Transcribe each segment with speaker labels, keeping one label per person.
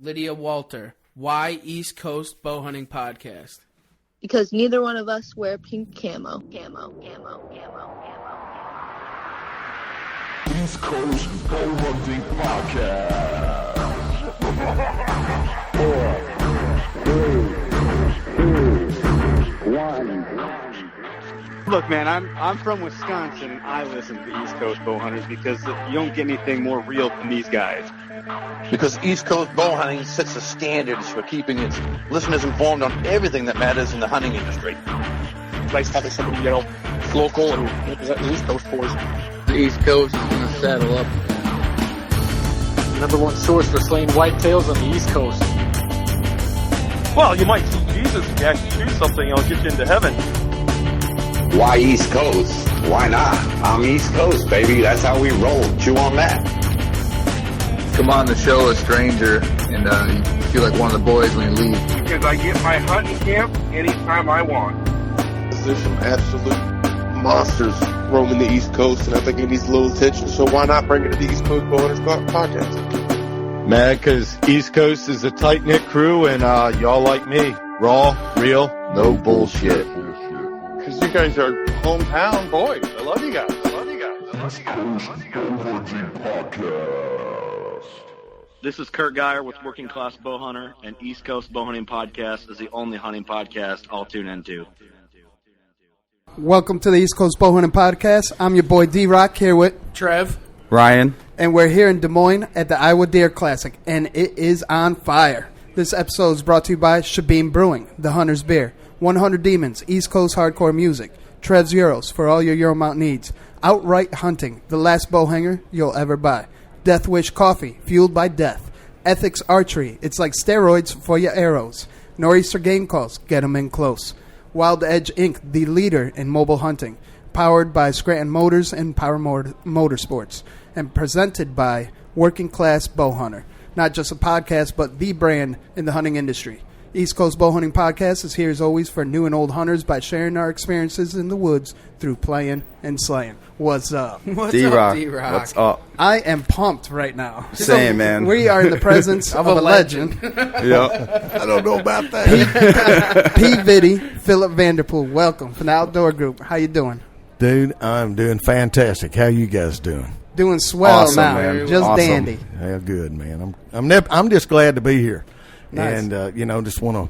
Speaker 1: Lydia Walter. Why East Coast Bowhunting Podcast?
Speaker 2: Because neither one of us wear pink camo.
Speaker 3: East Coast Bowhunting Podcast. 4, 3, 2, 1.
Speaker 4: Look, man, I'm from Wisconsin. I listen to the East Coast Bowhunters because you don't get anything more real than these guys.
Speaker 5: Because East Coast Bowhunting sets the standards for keeping its listeners informed on everything that matters in the hunting industry.
Speaker 6: It's nice having somebody, local and represent the East Coast boys.
Speaker 7: The East Coast is going to saddle up.
Speaker 6: Number one source for slaying whitetails on the East Coast.
Speaker 8: Well, you might see Jesus if you actually do something, it'll get you into heaven.
Speaker 9: Why East Coast? Why not? I'm East Coast, baby. That's how we roll. Chew on that.
Speaker 7: Come on the show, a stranger, and you feel like one of the boys when you leave.
Speaker 8: Because I get my hunting camp anytime I want.
Speaker 10: There's some absolute monsters roaming the East Coast, and I think it needs a little attention, so why not bring it to the East Coast Bowhunters Podcast?
Speaker 11: Man, because East Coast is a tight-knit crew, and y'all like me. Raw, real, no bullshit.
Speaker 10: Because you guys are hometown boys. I love you guys.
Speaker 3: East Coast Bowhunting Podcast.
Speaker 12: This is Kurt Geyer with Working Class Bowhunter, and East Coast Bowhunting Podcast is the only hunting podcast I'll tune into.
Speaker 13: Welcome to the East Coast Bowhunting Podcast. I'm your boy D-Rock here with
Speaker 1: Trev.
Speaker 14: Ryan.
Speaker 13: And we're here in Des Moines at the Iowa Deer Classic, and it is on fire. This episode is brought to you by Shabim Brewing, The Hunter's Beer, 100 Demons, East Coast Hardcore Music, Trev's Euros for all your Euromount needs, Outright Hunting, the last bow hanger you'll ever buy, Death Wish Coffee, fueled by death, Ethics Archery, it's like steroids for your arrows, Nor'easter Game Calls, get 'em in close, Wild Edge Inc., the leader in mobile hunting, powered by Scranton Motors and Power Motorsports, and presented by Working Class Bowhunter. Not just a podcast, but the brand in the hunting industry. East Coast Bowhunting Podcast is here as always for new and old hunters by sharing our experiences in the woods through playing and slaying. What's up?
Speaker 1: What's
Speaker 14: D-Rock.
Speaker 1: up, D-Rock?
Speaker 14: What's up?
Speaker 13: I am pumped right now.
Speaker 14: Same, man.
Speaker 13: We are in the presence of a legend.
Speaker 14: Yep.
Speaker 11: I don't know about that.
Speaker 13: P. Viddy, Philip Vanderpool, welcome from the Outdoor Group. How you doing?
Speaker 11: Dude, I'm doing fantastic. How you guys doing?
Speaker 13: Doing swell
Speaker 14: Awesome,
Speaker 13: now.
Speaker 14: man.
Speaker 13: Just
Speaker 14: Awesome.
Speaker 13: dandy.
Speaker 11: Yeah, good, man. I'm just glad to be here.
Speaker 13: Nice.
Speaker 11: And, just want to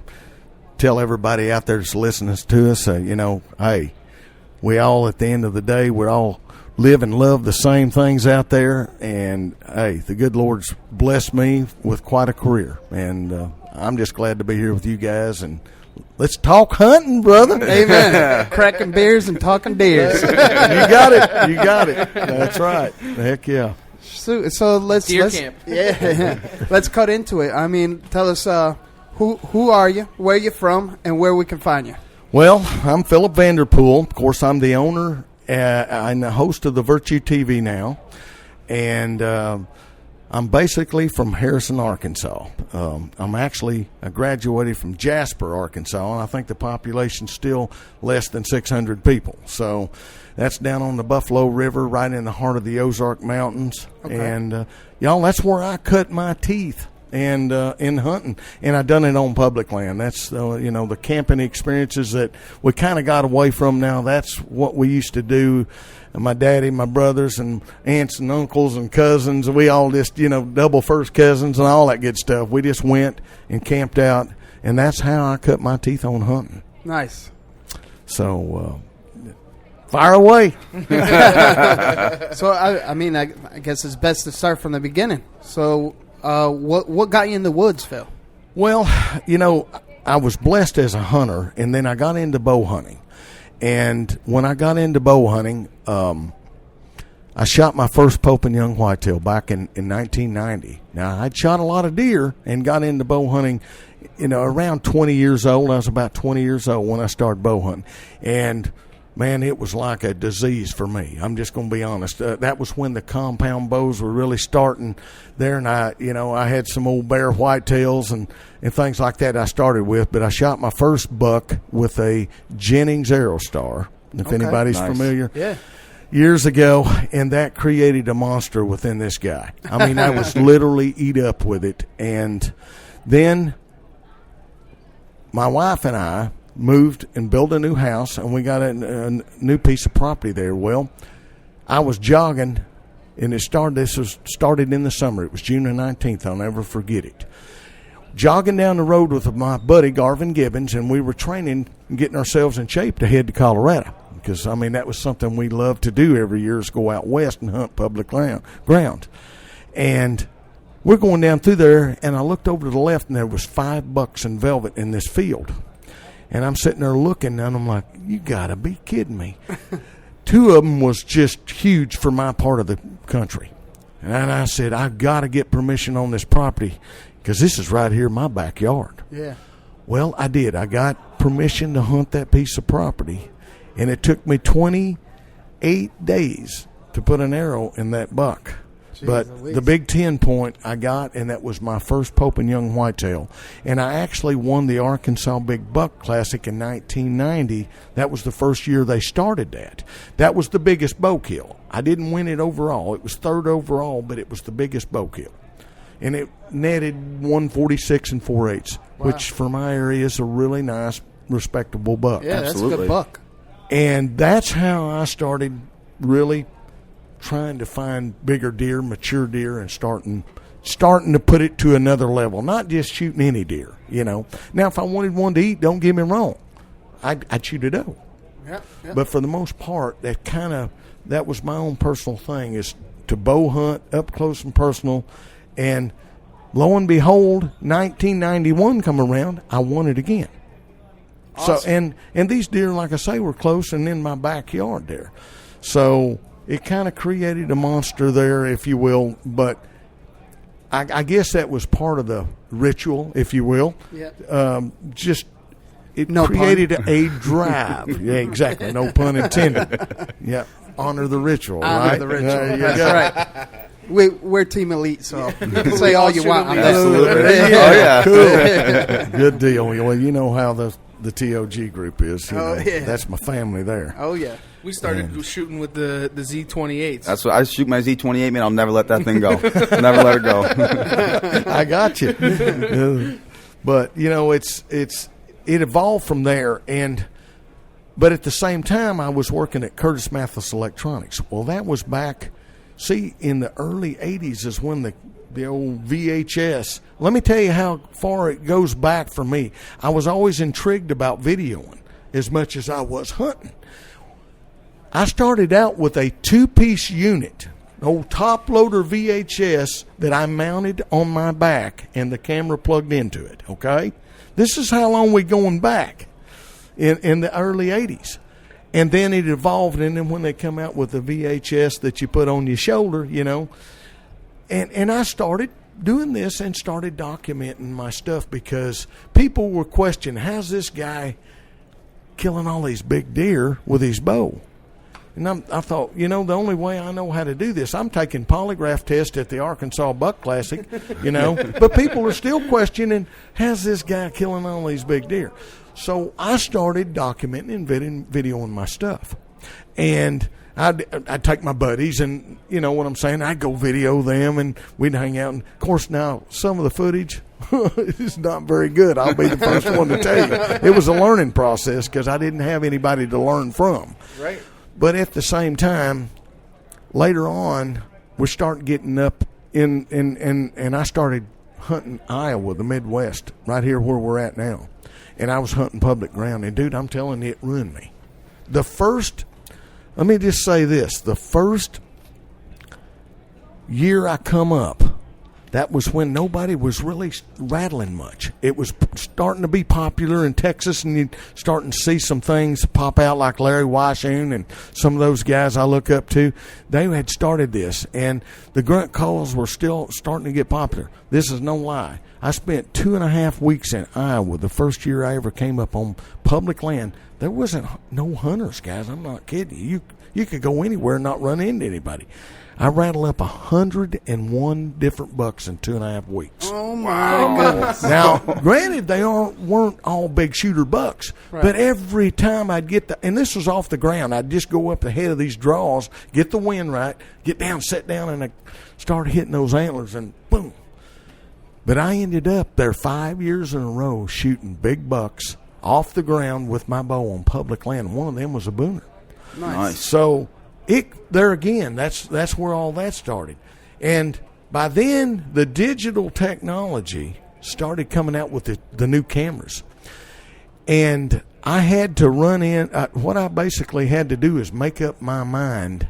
Speaker 11: tell everybody out there that's listening to us, hey, we all, at the end of the day, we're all live and love the same things out there. And, hey, the good Lord's blessed me with quite a career. And I'm just glad to be here with you guys. And let's talk hunting, brother.
Speaker 13: Amen. Cracking beers and talking deers.
Speaker 11: You got it. That's right. Heck yeah.
Speaker 13: So let's
Speaker 1: camp.
Speaker 13: Yeah. Let's cut into it. I mean, tell us who are you, where you from, and where we can find you.
Speaker 11: Well, I'm Philip Vanderpool. Of course, I'm the owner and the host of the VirtueTV now, and I'm basically from Harrison, Arkansas. I graduated from Jasper, Arkansas, and I think the population's still less than 600 people. So that's down on the Buffalo River, right in the heart of the Ozark Mountains. Okay. And, y'all, that's where I cut my teeth and in hunting. And I done it on public land. That's, the camping experiences that we kind of got away from now. That's what we used to do. And my daddy, my brothers, and aunts and uncles and cousins, we all just, double first cousins and all that good stuff. We just went and camped out, and that's how I cut my teeth on hunting.
Speaker 13: Nice.
Speaker 11: So, fire away.
Speaker 13: So, I guess it's best to start from the beginning. So, what got you in the woods, Phil?
Speaker 11: Well, I was blessed as a hunter, and then I got into bow hunting. And when I got into bow hunting, I shot my first Pope and Young whitetail back in 1990. Now, I'd shot a lot of deer and got into bow hunting, around 20 years old. I was about 20 years old when I started bow hunting. And, man, it was like a disease for me. I'm just going to be honest. That was when the compound bows were really starting there. And I had some old bear whitetails and things like that I started with. But I shot my first buck with a Jennings Aerostar, if anybody's familiar.
Speaker 13: Yeah.
Speaker 11: years ago, and that created a monster within this guy. I mean, I was literally eat up with it. And then my wife and I moved and built a new house, and we got a new piece of property there. Well, I was jogging, and this was started in the summer. It was June the 19th. I'll never forget it. Jogging down the road with my buddy Garvin Gibbons, and we were training and getting ourselves in shape to head to Colorado. Because, I mean, that was something we loved to do every year, is go out west and hunt public ground. And we're going down through there, and I looked over to the left, and there was 5 bucks in velvet in this field. And I'm sitting there looking, and I'm like, you got to be kidding me. 2 of them was just huge for my part of the country. And I said, I've got to get permission on this property because this is right here in my backyard.
Speaker 13: Yeah.
Speaker 11: Well, I did. I got permission to hunt that piece of property. And it took me 28 days to put an arrow in that buck. Jeez, but the big 10 point I got, and that was my first Pope and Young whitetail. And I actually won the Arkansas Big Buck Classic in 1990. That was the first year they started that. That was the biggest bow kill. I didn't win it overall. It was 3rd overall, but it was the biggest bow kill. And it netted 146 and 4/8, which for my area is a really nice, respectable buck.
Speaker 13: Yeah, absolutely. That's a good buck.
Speaker 11: And that's how I started really trying to find bigger deer, mature deer, and starting to put it to another level. Not just shooting any deer, you know. Now, if I wanted one to eat, don't get me wrong, I'd shoot a doe.
Speaker 13: Yeah.
Speaker 11: But for the most part, that was my own personal thing, is to bow hunt up close and personal. And lo and behold, 1991 come around, I won it again. Awesome. So and these deer, like I say, were close and in my backyard there. So it kind of created a monster there, if you will. But I guess that was part of the ritual, if you will.
Speaker 13: Yeah.
Speaker 11: Created a drive. Yeah, exactly. No pun intended. Yeah. Honor the ritual.
Speaker 13: Honor
Speaker 11: right?
Speaker 13: the ritual.
Speaker 11: That's
Speaker 13: right. We're Team Elite, so you can say all you want on that.
Speaker 14: Absolutely.
Speaker 11: Yeah. Cool. Good deal. Well, you know how the TOG group is.
Speaker 13: Yeah.
Speaker 11: That's my family there.
Speaker 13: Oh, yeah.
Speaker 1: We started shooting with the Z28s.
Speaker 14: That's what I shoot my Z28, man. I'll never let that thing go. Never let it go.
Speaker 11: I got you. But, you know, it evolved from there. But at the same time, I was working at Curtis Mathis Electronics. Well, that was back, in the early 80s is when the old VHS. Let me tell you how far it goes back for me. I was always intrigued about videoing as much as I was hunting. I started out with a 2-piece unit, an old top loader VHS that I mounted on my back and the camera plugged into it, okay? This is how long we're going back in the early 80s. And then it evolved, and then when they come out with the VHS that you put on your shoulder, you know, and I started doing this and started documenting my stuff because people were questioning, how's this guy killing all these big deer with his bow? And I thought, you know, the only way I know how to do this, I'm taking polygraph tests at the Arkansas Buck Classic, you know, but people are still questioning, how's this guy killing all these big deer? So I started documenting and videoing my stuff. And I'd take my buddies and, you know what I'm saying, I'd go video them and we'd hang out. And, of course, now some of the footage is not very good. I'll be the first one to tell you. It was a learning process because I didn't have anybody to learn from.
Speaker 13: Right.
Speaker 11: But at the same time, later on, we started getting up and I started hunting Iowa, the Midwest, right here where we're at now. And I was hunting public ground. And, dude, I'm telling you, it ruined me. Let me just say this. The first year I come up, that was when nobody was really rattling much. It was starting to be popular in Texas, and you're starting to see some things pop out like Larry Weishuhn and some of those guys I look up to. They had started this, and the grunt calls were still starting to get popular. This is no lie. I spent 2.5 weeks in Iowa. The first year I ever came up on public land, there wasn't no hunters, guys. I'm not kidding you. You could go anywhere and not run into anybody. I rattled up 101 different bucks in 2.5 weeks.
Speaker 13: Oh, my goodness.
Speaker 11: Now, granted, they weren't all big shooter bucks,
Speaker 13: Right.
Speaker 11: but every time I'd get and this was off the ground, I'd just go up the head of these draws, get the wind right, get down, sit down, and I started hitting those antlers, and boom. But I ended up there 5 years in a row shooting big bucks off the ground with my bow on public land. One of them was a booner.
Speaker 13: Nice.
Speaker 11: So there again, that's where all that started. And by then, the digital technology started coming out with the new cameras. And I had to run in. What I basically had to do is make up my mind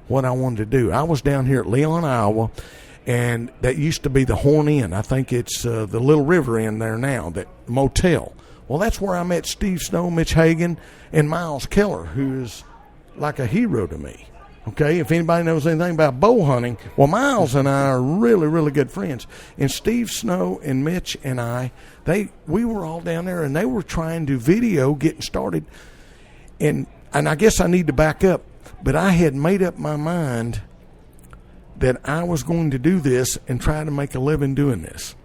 Speaker 11: what I wanted to do. I was down here at Leon, Iowa, and that used to be the Horn Inn. I think it's the Little River Inn there now, that motel. Well, that's where I met Steve Snow, Mitch Hagan, and Miles Keller, who is like a hero to me. Okay, if anybody knows anything about bow hunting, well, Miles and I are really, really good friends. And Steve Snow and Mitch and I, we were all down there, and they were trying to video getting started. And I guess I need to back up, but I had made up my mind that I was going to do this and try to make a living doing this,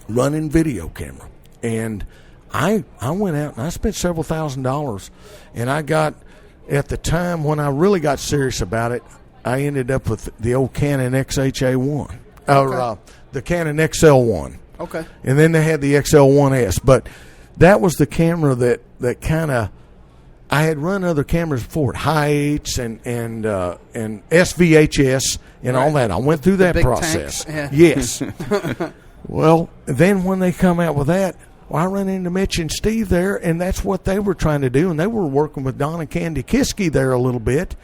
Speaker 11: running video camera. And I went out and I spent several $1,000s, and I got, at the time when I really got serious about it, I ended up with the old Canon XHA1, or the Canon XL1.
Speaker 13: Okay.
Speaker 11: And then they had the XL1S, but that was the camera that kind of, I had run other cameras before, Hi8s and SVHS and all that. I went through that process.
Speaker 13: Tanks. Yeah.
Speaker 11: Yes. Well, then when they come out with that, well, I run into Mitch and Steve there, and that's what they were trying to do. And they were working with Don and Candy Kiske there a little bit,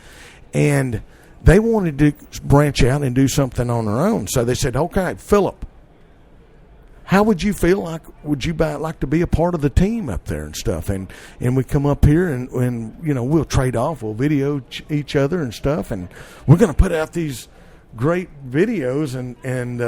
Speaker 11: and they wanted to branch out and do something on their own. So they said, okay, Philip, how would you feel like, would you like to be a part of the team up there and stuff? And we come up here and you know, we'll trade off, we'll video each other and stuff, and we're going to put out these great videos, and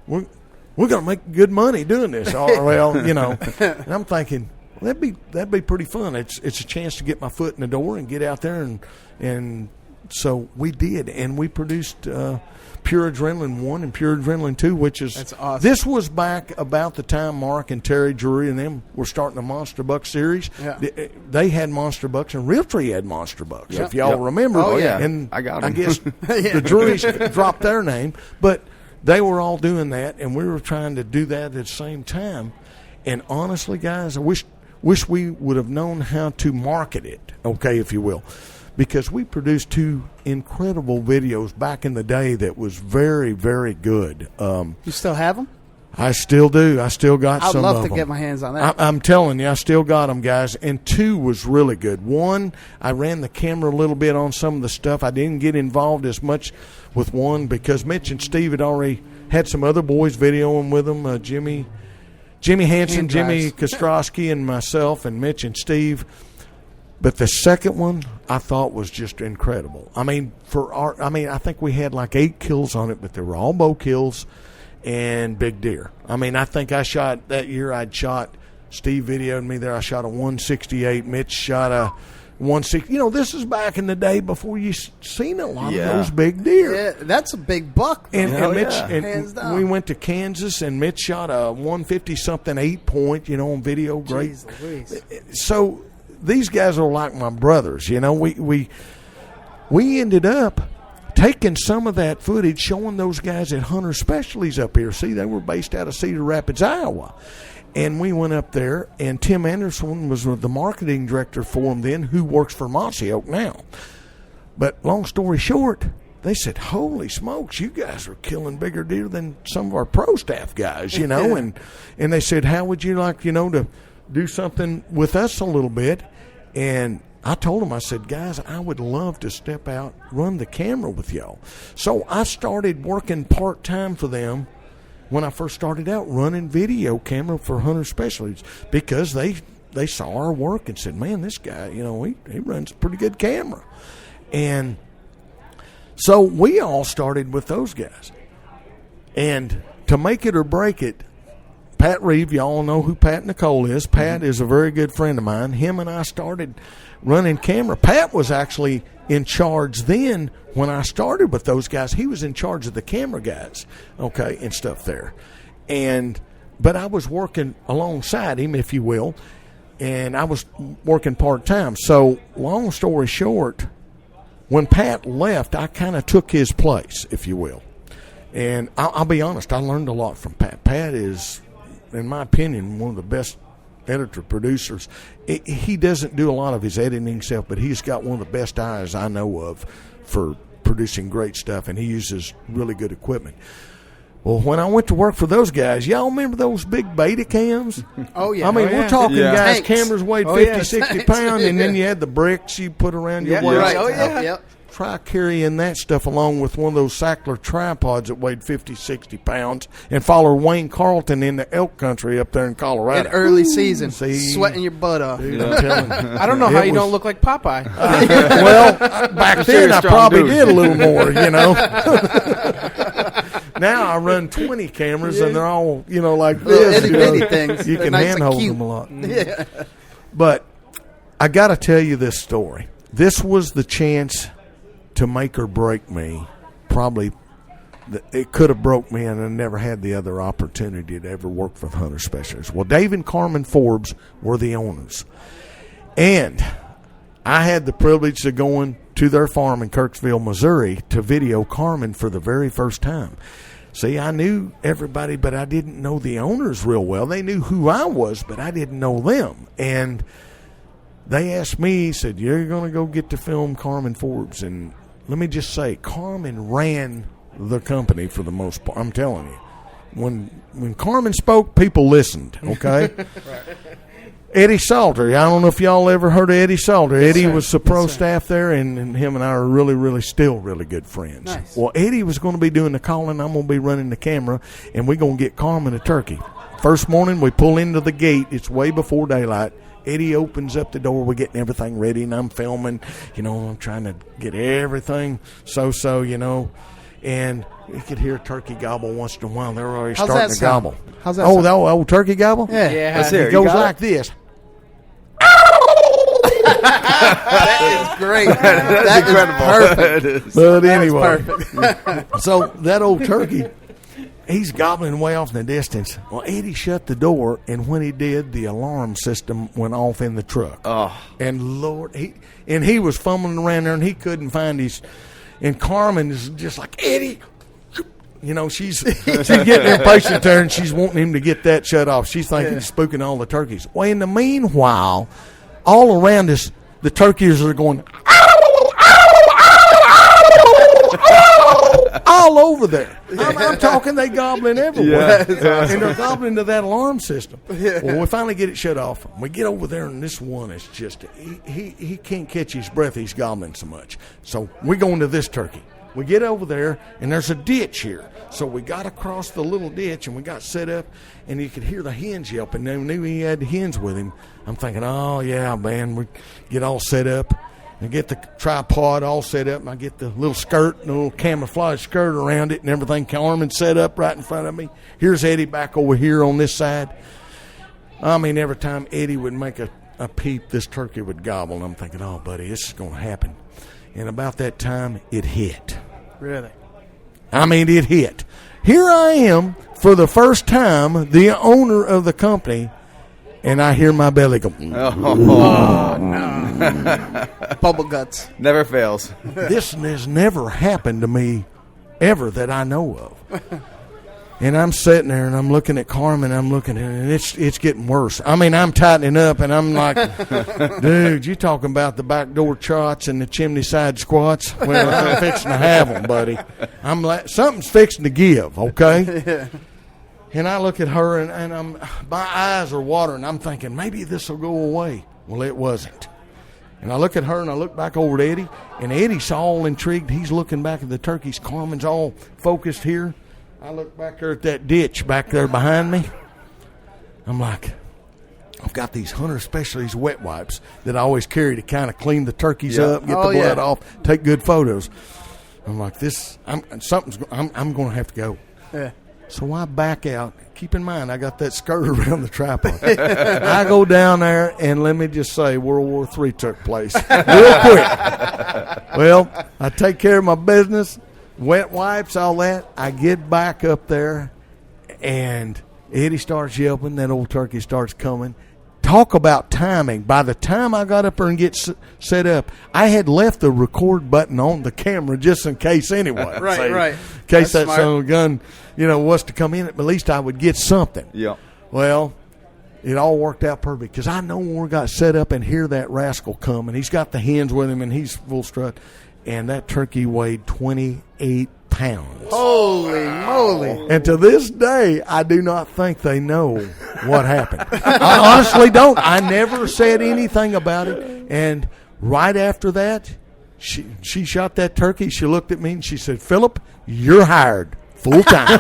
Speaker 11: we're going to make good money doing this. Well, you know, and I'm thinking, well, that'd be pretty fun. It's a chance to get my foot in the door and get out there, and so we did, and we produced Pure Adrenaline 1 and Pure Adrenaline 2, which is,
Speaker 13: that's awesome.
Speaker 11: This was back about the time Mark and Terry Drury and them were starting the Monster Buck series.
Speaker 13: Yeah.
Speaker 11: They had Monster Bucks, and Realtree had Monster Bucks,
Speaker 13: Yep.
Speaker 11: if y'all remember.
Speaker 14: Oh, yeah.
Speaker 11: And
Speaker 14: I got 'em.
Speaker 11: I guess the Drurys dropped their name, but they were all doing that, and we were trying to do that at the same time. And honestly, guys, I wish we would have known how to market it, okay, if you will, because we produced 2 incredible videos back in the day that was very, very good.
Speaker 13: You still have them?
Speaker 11: I still do. I still got
Speaker 13: I'd
Speaker 11: some
Speaker 13: love
Speaker 11: of
Speaker 13: to
Speaker 11: them.
Speaker 13: get my hands on that.
Speaker 11: I'm telling you, I still got them, guys. And 2 was really good. 1, I ran the camera a little bit on some of the stuff. I didn't get involved as much with 1 because Mitch and Steve had already had some other boys videoing with them, Jimmy Hansen, Jimmy Kostrowski, and myself, and Mitch and Steve. But the second one I thought was just incredible. I mean, I think we had like 8 kills on it, but they were all bow kills and big deer. I mean, I think I shot that year. Steve videoed me there. I shot a 168. Mitch shot a 160. You know, this is back in the day before you seen a lot of those big deer.
Speaker 13: Yeah, that's a big buck.
Speaker 11: And Mitch,
Speaker 13: hands down.
Speaker 11: we went to Kansas, and Mitch shot a 150 something 8-point. You know, on video. Great.
Speaker 13: Jeez Louise.
Speaker 11: So these guys are like my brothers. You know, we ended up taking some of that footage, showing those guys at Hunter Specialties up here. See, they were based out of Cedar Rapids, Iowa. And we went up there, and Tim Anderson was the marketing director for them then, who works for Mossy Oak now. But long story short, they said, holy smokes, you guys are killing bigger deer than some of our pro staff guys, you know. and they said, how would you like, you know, to do something with us a little bit? And I told them, I said, guys, I would love to step out, run the camera with y'all. So I started working part-time for them when I first started out, running video camera for Hunter Specialties, because they saw our work and said, man, this guy, you know, he runs a pretty good camera. And so we all started with those guys. And to make it or break it, Pat Reeve, y'all know who Pat Nicole is. Pat is a very good friend of mine. Him and I started running camera. Pat was actually in charge then when I started with those guys. He was in charge of the camera guys, okay, and stuff there. But I was working alongside him, if you will, and I was working part-time. So long story short, when Pat left, I kind of took his place, if you will. And I'll be honest, I learned a lot from Pat. Pat is, in my opinion, one of the best editor-producers. He doesn't do a lot of his editing himself, but he's got one of the best eyes I know of for producing great stuff, and he uses really good equipment. Well, when I went to work for those guys, y'all remember those big beta cams?
Speaker 13: Oh, yeah.
Speaker 11: I mean, we're talking guys,
Speaker 13: Tanks.
Speaker 11: cameras weighed 50, 60 pounds, and then you had the bricks you put around your waist.
Speaker 13: Right. Oh, yeah. Yep.
Speaker 11: Try carrying that stuff along with one of those Sackler tripods that weighed 50, 60 pounds and follow Wayne Carlton in the elk country up there in Colorado.
Speaker 13: In early season, sweating your butt off.
Speaker 11: Dude, I'm telling you.
Speaker 1: I don't know how you don't look like Popeye.
Speaker 11: Well, back then I probably did a little more, you know. Now I run 20 cameras and they're all, like this.
Speaker 13: Itty things.
Speaker 11: You can
Speaker 13: nice
Speaker 11: handhold them a lot. Yeah. But I got to tell you this story. This was the chance to make or break me. Probably it could have broke me, and I never had the other opportunity to ever work for the Hunter Specialists. Well, Dave and Carmen Forbes were the owners, and I had the privilege of going to their farm in Kirksville, Missouri, to video Carmen for the very first time. See, I knew everybody, but I didn't know the owners real well. They knew who I was, but I didn't know them. And they asked me, he said, "You're going to go get to film Carmen Forbes." And let me just say, Carmen ran the company for the most part. I'm telling you. When Carmen spoke, people listened, okay? Right. Eddie Salter. I don't know if y'all ever heard of Eddie Salter.
Speaker 13: Yes,
Speaker 11: Eddie
Speaker 13: sir.
Speaker 11: was the pro staff there, and him and I are really still really good friends.
Speaker 13: Nice.
Speaker 11: Well, Eddie was going to be doing the calling. I'm going to be running the camera, and we're going to get Carmen a turkey. First morning, we pull into the gate. It's way before daylight. Eddie opens up the door. We're getting everything ready, and I'm filming. I'm trying to get everything and you could hear a turkey gobble once in a while. They're already starting to gobble.
Speaker 13: How's that
Speaker 11: sound?
Speaker 13: sound?
Speaker 11: The old turkey gobble?
Speaker 13: Yeah.
Speaker 1: Let's
Speaker 11: It goes like this.
Speaker 13: That is great. That's incredible.
Speaker 11: Perfect. But anyway,
Speaker 13: perfect.
Speaker 11: so that old turkey, he's gobbling way off in the distance. Well, Eddie shut the door, and when he did, the alarm system went off in the truck.
Speaker 14: Oh.
Speaker 11: And Lord, he was fumbling around there, and he couldn't find his. And Carmen is just like, Eddie. She's getting impatient there, and she's wanting him to get that shut off. She's thinking he's spooking all the turkeys. Well, in the meanwhile, all around us, the turkeys are going all over there. I'm talking, they gobbling everywhere. And they're gobbling to that alarm system. Well, we finally get it shut off. We get over there, and this one is just, he can't catch his breath. He's gobbling so much. So we go into this turkey. We get over there, and there's a ditch here. So we got across the little ditch, and we got set up, and you could hear the hens yelping. They knew he had the hens with him. I'm thinking, oh, yeah, man, we get all set up. I get the tripod all set up, and I get the little skirt, the little camouflage skirt around it and everything. Carmen set up right in front of me. Here's Eddie back over here on this side. I mean, every time Eddie would make a peep, this turkey would gobble. And I'm thinking, oh, buddy, this is going to happen. And about that time, it hit.
Speaker 13: Really?
Speaker 11: I mean, it hit. Here I am, for the first time, the owner of the company, and I hear my belly go,
Speaker 14: Oh, no.
Speaker 13: Bubble guts.
Speaker 14: Never fails.
Speaker 11: This has never happened to me ever that I know of. And I'm sitting there, and I'm looking at Carmen, I'm looking at her, and it's getting worse. I mean, I'm tightening up, and I'm like, dude, you talking about the backdoor trots and the chimney side squats? Well, I'm fixing to have them, buddy. I'm like, something's fixing to give, okay?
Speaker 13: Yeah.
Speaker 11: And I look at her, and my eyes are watering. I'm thinking, maybe this will go away. Well, it wasn't. And I look at her, and I look back over at Eddie, and Eddie's all intrigued. He's looking back at the turkeys. Carmen's all focused here. I look back there at that ditch back there behind me. I'm like, I've got these Hunter Specialties wet wipes that I always carry to kind of clean the turkeys up, get the blood off, take good photos. I'm like, I'm going to have to go.
Speaker 13: Yeah.
Speaker 11: So I back out. Keep in mind, I got that skirt around the tripod. I go down there, and let me just say, World War III took place real quick. Well, I take care of my business, wet wipes, all that. I get back up there, and Eddie starts yelping. That old turkey starts coming. Talk about timing. By the time I got up there and get set up, I had left the record button on the camera just in case anyway.
Speaker 13: Right.
Speaker 11: In case
Speaker 13: That's
Speaker 11: that son of a gun, was to come in, at least I would get something.
Speaker 14: Yeah.
Speaker 11: Well, it all worked out perfect because I know when we got set up and hear that rascal come, and he's got the hens with him and he's full strut, and that turkey weighed 28 pounds.
Speaker 13: Holy moly.
Speaker 11: And to this day, I do not think they know what happened. I honestly don't. I never said anything about it. And right after that, she shot that turkey. She looked at me and she said, "Philip, you're hired full time."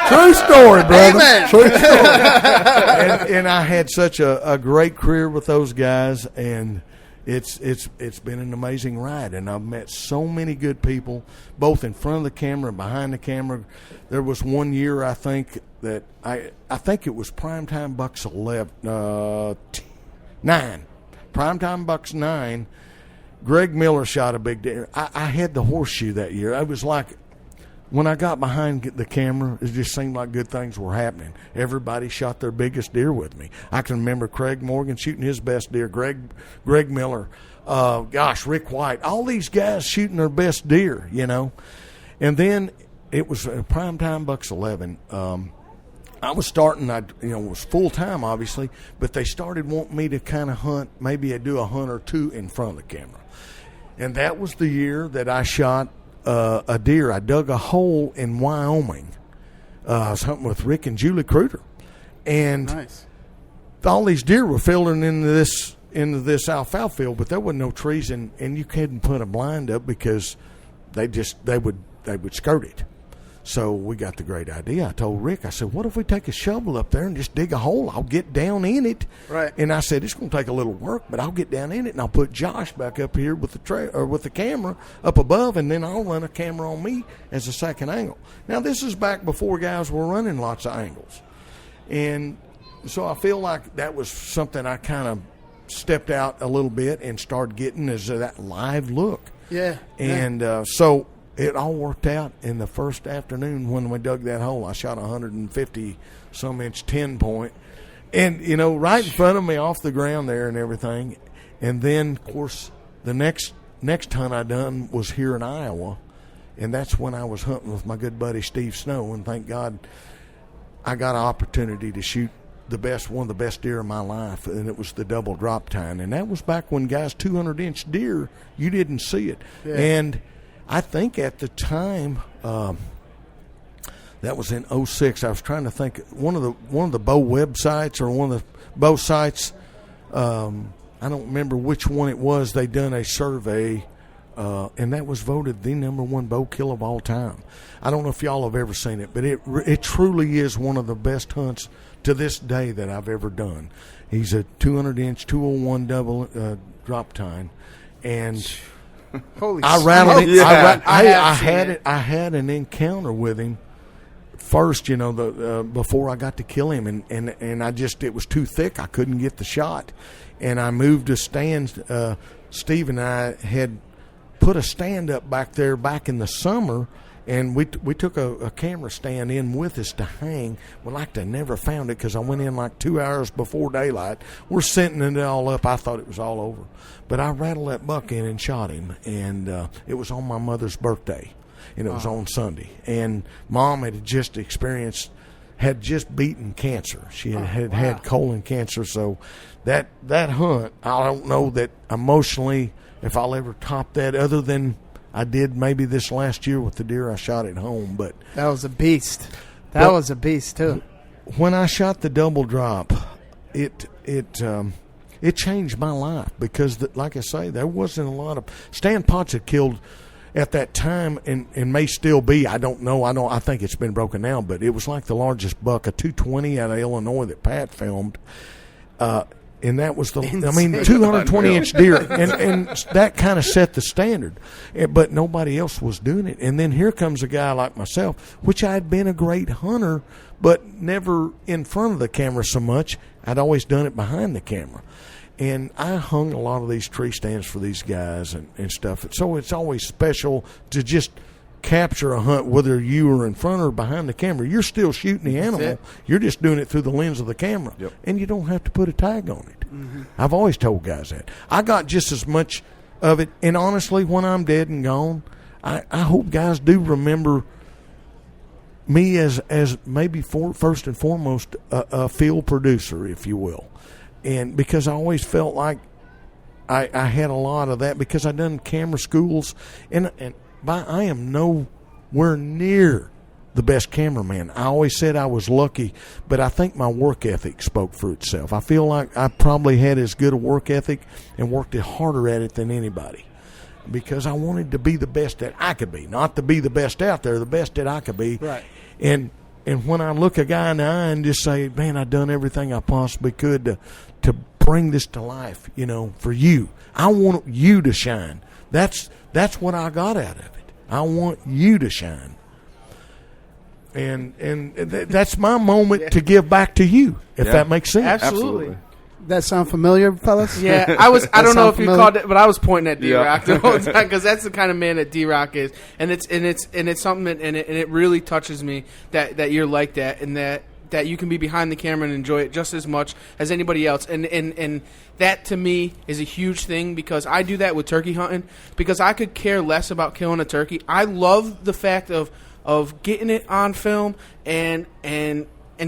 Speaker 11: True story, brother.
Speaker 13: Amen.
Speaker 11: True story. And I had such a great career with those guys, and it's been an amazing ride, and I've met so many good people, both in front of the camera and behind the camera. There was one year I think that I think it was Primetime Bucks 9. Primetime Bucks 9. Greg Miller shot a big deer. I had the horseshoe that year. I was like, when I got behind the camera, it just seemed like good things were happening. Everybody shot their biggest deer with me. I can remember Craig Morgan shooting his best deer, Greg Miller, Rick White, all these guys shooting their best deer, And then it was Primetime Bucks 11. I was starting, it was full-time, obviously, but they started wanting me to kind of hunt, maybe I do a hunt or two in front of the camera. And that was the year that I shot a deer. I dug a hole in Wyoming. I was hunting with Rick and Julie Kruger, and
Speaker 13: nice.
Speaker 11: All these deer were filtering into this alfalfa field, but there wasn't no trees, and you couldn't put a blind up because they would skirt it. So we got the great idea. I told Rick, I said, what if we take a shovel up there and just dig a hole? I'll get down in it.
Speaker 13: Right.
Speaker 11: And I said, it's going to take a little work, but I'll get down in it, and I'll put Josh back up here with the camera up above, and then I'll run a camera on me as a second angle. Now, this is back before guys were running lots of angles. And so I feel like that was something I kind of stepped out a little bit and started getting as that live look.
Speaker 13: Yeah.
Speaker 11: And so it all worked out in the first afternoon when we dug that hole. I shot 150-some-inch 10-point. And, right in front of me off the ground there and everything. And then, of course, the next hunt I done was here in Iowa. And that's when I was hunting with my good buddy Steve Snow. And thank God I got an opportunity to shoot one of the best deer of my life. And it was the double drop tine. And that was back when, guys, 200-inch deer, you didn't see it.
Speaker 13: Yeah.
Speaker 11: And I think at the time, that was in 06. I was trying to think one of the bow websites or one of the bow sites. I don't remember which one it was. They done a survey, and that was voted the #1 bow kill of all time. I don't know if y'all have ever seen it, but it truly is one of the best hunts to this day that I've ever done. He's a 200-inch 201 double drop tine, and
Speaker 13: holy
Speaker 11: I rattled it.
Speaker 13: Yeah.
Speaker 11: I had an encounter with him first, before I got to kill him, and it was too thick. I couldn't get the shot, and I moved a stand. Steve and I had put a stand up back there back in the summer, and we took a camera stand in with us to hang. Well, I never found it because I went in like 2 hours before daylight. We're setting it all up. I thought it was all over. But I rattled that buck in and shot him, and it was on my mother's birthday, and it was on Sunday. And Mom had just beaten cancer. She had colon cancer, so that hunt, I don't know that emotionally if I'll ever top that, other than I did maybe this last year with the deer I shot at home. But
Speaker 13: that was a beast. That was a beast too.
Speaker 11: When I shot the double drop, it changed my life because, like I say, there wasn't a lot of Stan Potts had killed at that time, and may still be. I don't know. I think it's been broken now, but it was like the largest buck, a 220 out of Illinois that Pat filmed. And that was
Speaker 13: Insane.
Speaker 11: 220-inch deer. And that kind of set the standard. But nobody else was doing it. And then here comes a guy like myself, which I had been a great hunter, but never in front of the camera so much. I'd always done it behind the camera. And I hung a lot of these tree stands for these guys and stuff. So it's always special to just capture a hunt, whether you are in front or behind the camera. You're still shooting the animal. You're just doing it through the lens of the camera.
Speaker 14: Yep.
Speaker 11: And you don't have to put a tag on it. Mm-hmm. I've always told guys that. I got just as much of it. And honestly, when I'm dead and gone, I hope guys do remember me as maybe first and foremost a field producer, if you will. And because I always felt like I had a lot of that because I done camera schools and I am nowhere near the best cameraman. I always said I was lucky, but I think my work ethic spoke for itself. I feel like I probably had as good a work ethic and worked harder at it than anybody because I wanted to be the best that I could be, not to be the best out there, the best that I could be.
Speaker 13: Right.
Speaker 11: And when I look a guy in the eye and just say, man, I've done everything I possibly could to bring this to life, for you. I want you to shine. That's what I got out of it. I want you to shine. And that's my moment to give back to you, if that makes sense.
Speaker 1: Absolutely.
Speaker 13: That sound familiar, fellas?
Speaker 1: Yeah, I don't know if you called it, but I was pointing at D-Rock the whole time because that's the kind of man that D-Rock is, and it's something that, and it really touches me that you're like that, and that you can be behind the camera and enjoy it just as much as anybody else, and that to me is a huge thing because I do that with turkey hunting because I could care less about killing a turkey. I love the fact of getting it on film and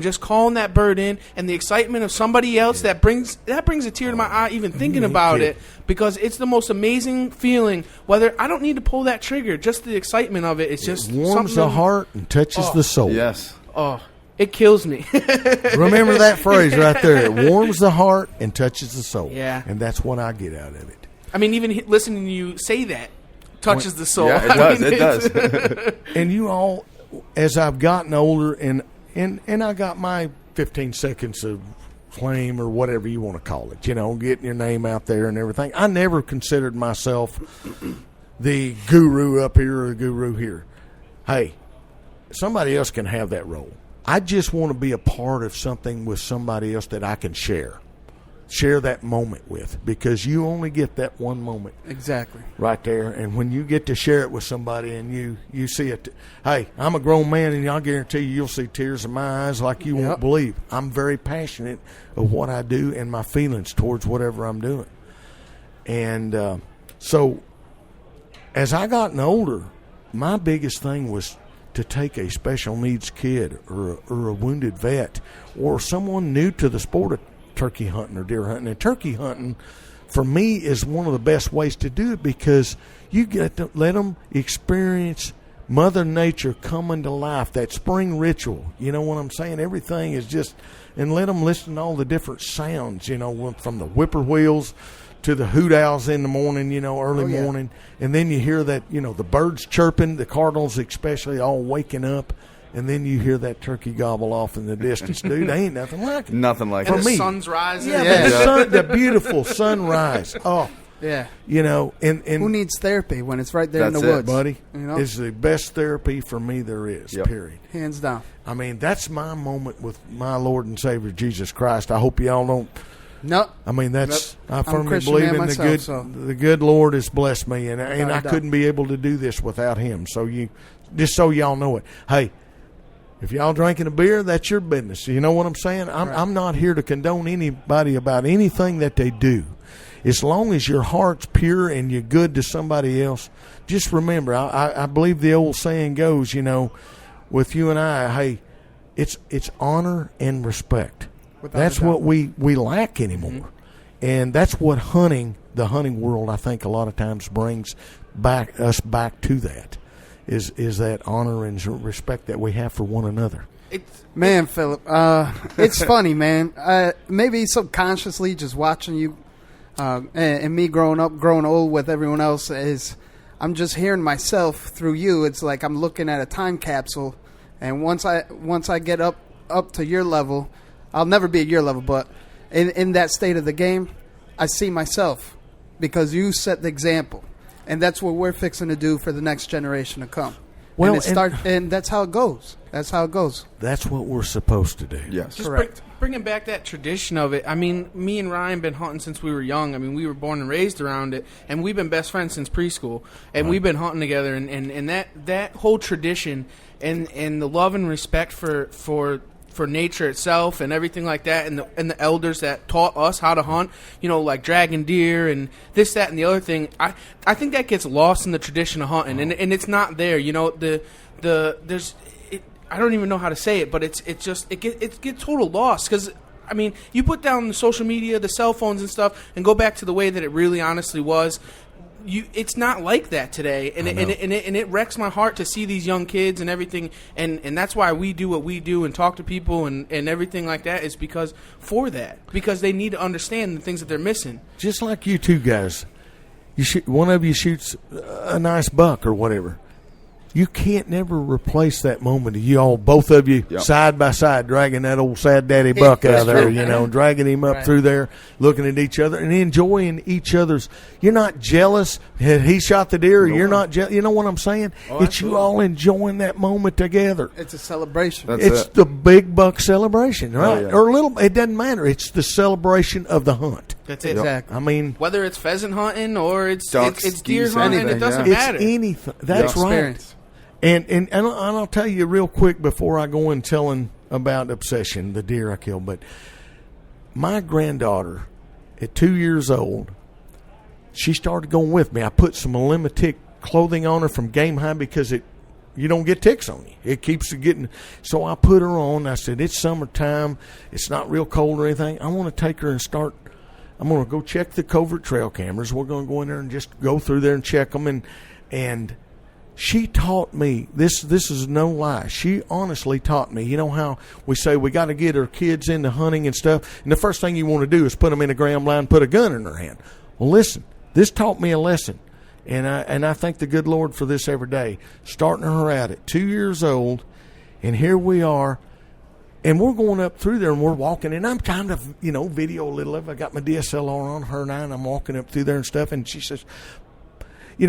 Speaker 1: just calling that bird in and the excitement of somebody else that brings a tear to my eye even thinking about it because it's the most amazing feeling. Whether I don't need to pull that trigger, just the excitement of it. It's just
Speaker 11: warms the heart and touches the soul.
Speaker 14: Yes.
Speaker 1: Oh, it kills me.
Speaker 11: Remember that phrase right there. It warms the heart and touches the soul.
Speaker 1: Yeah.
Speaker 11: And that's what I get out of it.
Speaker 1: I mean, even listening to you say that touches the soul.
Speaker 14: Yeah, it does.
Speaker 11: And you all, as I've gotten older, and I got my 15 seconds of fame or whatever you want to call it, getting your name out there and everything. I never considered myself the guru up here or the guru here. Hey, somebody else can have that role. I just want to be a part of something with somebody else that I can share that moment with, because you only get that one moment.
Speaker 13: Exactly.
Speaker 11: Right there. And when you get to share it with somebody and you see it, hey, I'm a grown man and I'll guarantee you'll see tears in my eyes like you won't believe. I'm very passionate of what I do and my feelings towards whatever I'm doing. And so as I gotten older, my biggest thing was to take a special needs kid or a wounded vet or someone new to the sport of turkey hunting or deer hunting. And turkey hunting, for me, is one of the best ways to do it because you get to let them experience Mother Nature coming to life, that spring ritual. You know what I'm saying? Everything is just, and let them listen to all the different sounds, from the whippoorwills to the hoot owls in the morning, early morning. And then you hear that, the birds chirping, the cardinals especially all waking up. And then you hear that turkey gobble off in the distance. Dude, ain't nothing like it.
Speaker 14: Nothing like
Speaker 1: it.
Speaker 14: For
Speaker 1: And
Speaker 14: me.
Speaker 1: the sun's rising.
Speaker 11: Yeah, the beautiful sunrise. Oh.
Speaker 13: Yeah.
Speaker 11: And
Speaker 13: who needs therapy when it's right there in the
Speaker 11: That's
Speaker 13: woods?
Speaker 11: it, buddy. It's the best therapy for me there is, period.
Speaker 13: Hands down.
Speaker 11: I mean, that's my moment with my Lord and Savior, Jesus Christ. I hope y'all don't.
Speaker 13: No.
Speaker 11: I mean, that's, I firmly
Speaker 13: Christian
Speaker 11: believe
Speaker 13: man
Speaker 11: in
Speaker 13: myself,
Speaker 11: the good Lord has blessed me, and I couldn't be able to do this without him. So just so y'all know it. Hey, if y'all drinking a beer, that's your business. You know what I'm saying? I'm not here to condone anybody about anything that they do. As long as your heart's pure and you're good to somebody else, just remember, I believe the old saying goes, with you and I, hey, it's honor and respect. That's what we lack anymore. Mm-hmm. And that's what the hunting world, I think, a lot of times brings us back to that. Is that honor and respect that we have for one another.
Speaker 13: Man, Philip, it's funny, man. Maybe subconsciously just watching you and me growing old with everyone else I'm just hearing myself through you. It's like I'm looking at a time capsule, and once I get up to your level, I'll never be at your level, but in that state of the game, I see myself because you set the example. And that's what we're fixing to do for the next generation to come. Well, and that's how it goes. That's how it goes.
Speaker 11: That's what we're supposed to do.
Speaker 14: Yes.
Speaker 1: Just bringing back that tradition of it. I mean, me and Ryan been hunting since we were young. I mean, we were born and raised around it, and we've been best friends since preschool. And we've been hunting together, and that whole tradition and the love and respect for nature itself and everything like that, and the elders that taught us how to hunt, like dragging deer and this, that, and the other thing. I think that gets lost in the tradition of hunting, and it's not there. There's I don't even know how to say it, but it gets total lost because. I mean, you put down the social media, the cell phones and stuff, and go back to the way that it really honestly was. It's not like that today, and it wrecks my heart to see these young kids and everything, and that's why we do what we do and talk to people and everything like that is because they need to understand the things that they're missing.
Speaker 11: Just like you two guys, one of you shoots a nice buck or whatever. You can't never replace that moment of you all, both of you, side by side, dragging that old sad daddy buck out of there, dragging him up through there, looking at each other and enjoying each other's. You're not jealous. He shot the deer. You're not jealous. You know what I'm saying?
Speaker 13: Oh,
Speaker 11: it's you all enjoying that moment together.
Speaker 13: It's a celebration.
Speaker 11: It's the big buck celebration, right? Or a little. It doesn't matter. It's the celebration of the hunt.
Speaker 1: That's it.
Speaker 13: Exactly.
Speaker 11: I mean,
Speaker 1: whether it's pheasant hunting or it's
Speaker 14: Ducks,
Speaker 1: deer hunting, it doesn't matter.
Speaker 11: It's anything. That's right. And I'll tell you real quick before I go in telling about Obsession, the deer I killed. But my granddaughter, at 2 years old, she started going with me. I put some Olympic clothing on her from Game High because you don't get ticks on you. It keeps you getting. So I put her on. I said, it's summertime. It's not real cold or anything. I want to take her and start. I'm going to go check the covert trail cameras. We're going to go in there and just go through there and check them. And she taught me, this is no lie, she honestly taught me, you know how we say we got to get our kids into hunting and stuff, and the first thing you want to do is put them in a ground blind and put a gun in their hand. Well, listen, this taught me a lesson, and I thank the good Lord for this every day, starting her out at 2 years old, and here we are, and we're going up through there, and we're walking, and I'm trying to, video a little of it. I got my DSLR on her and I'm walking up through there and stuff, and she says,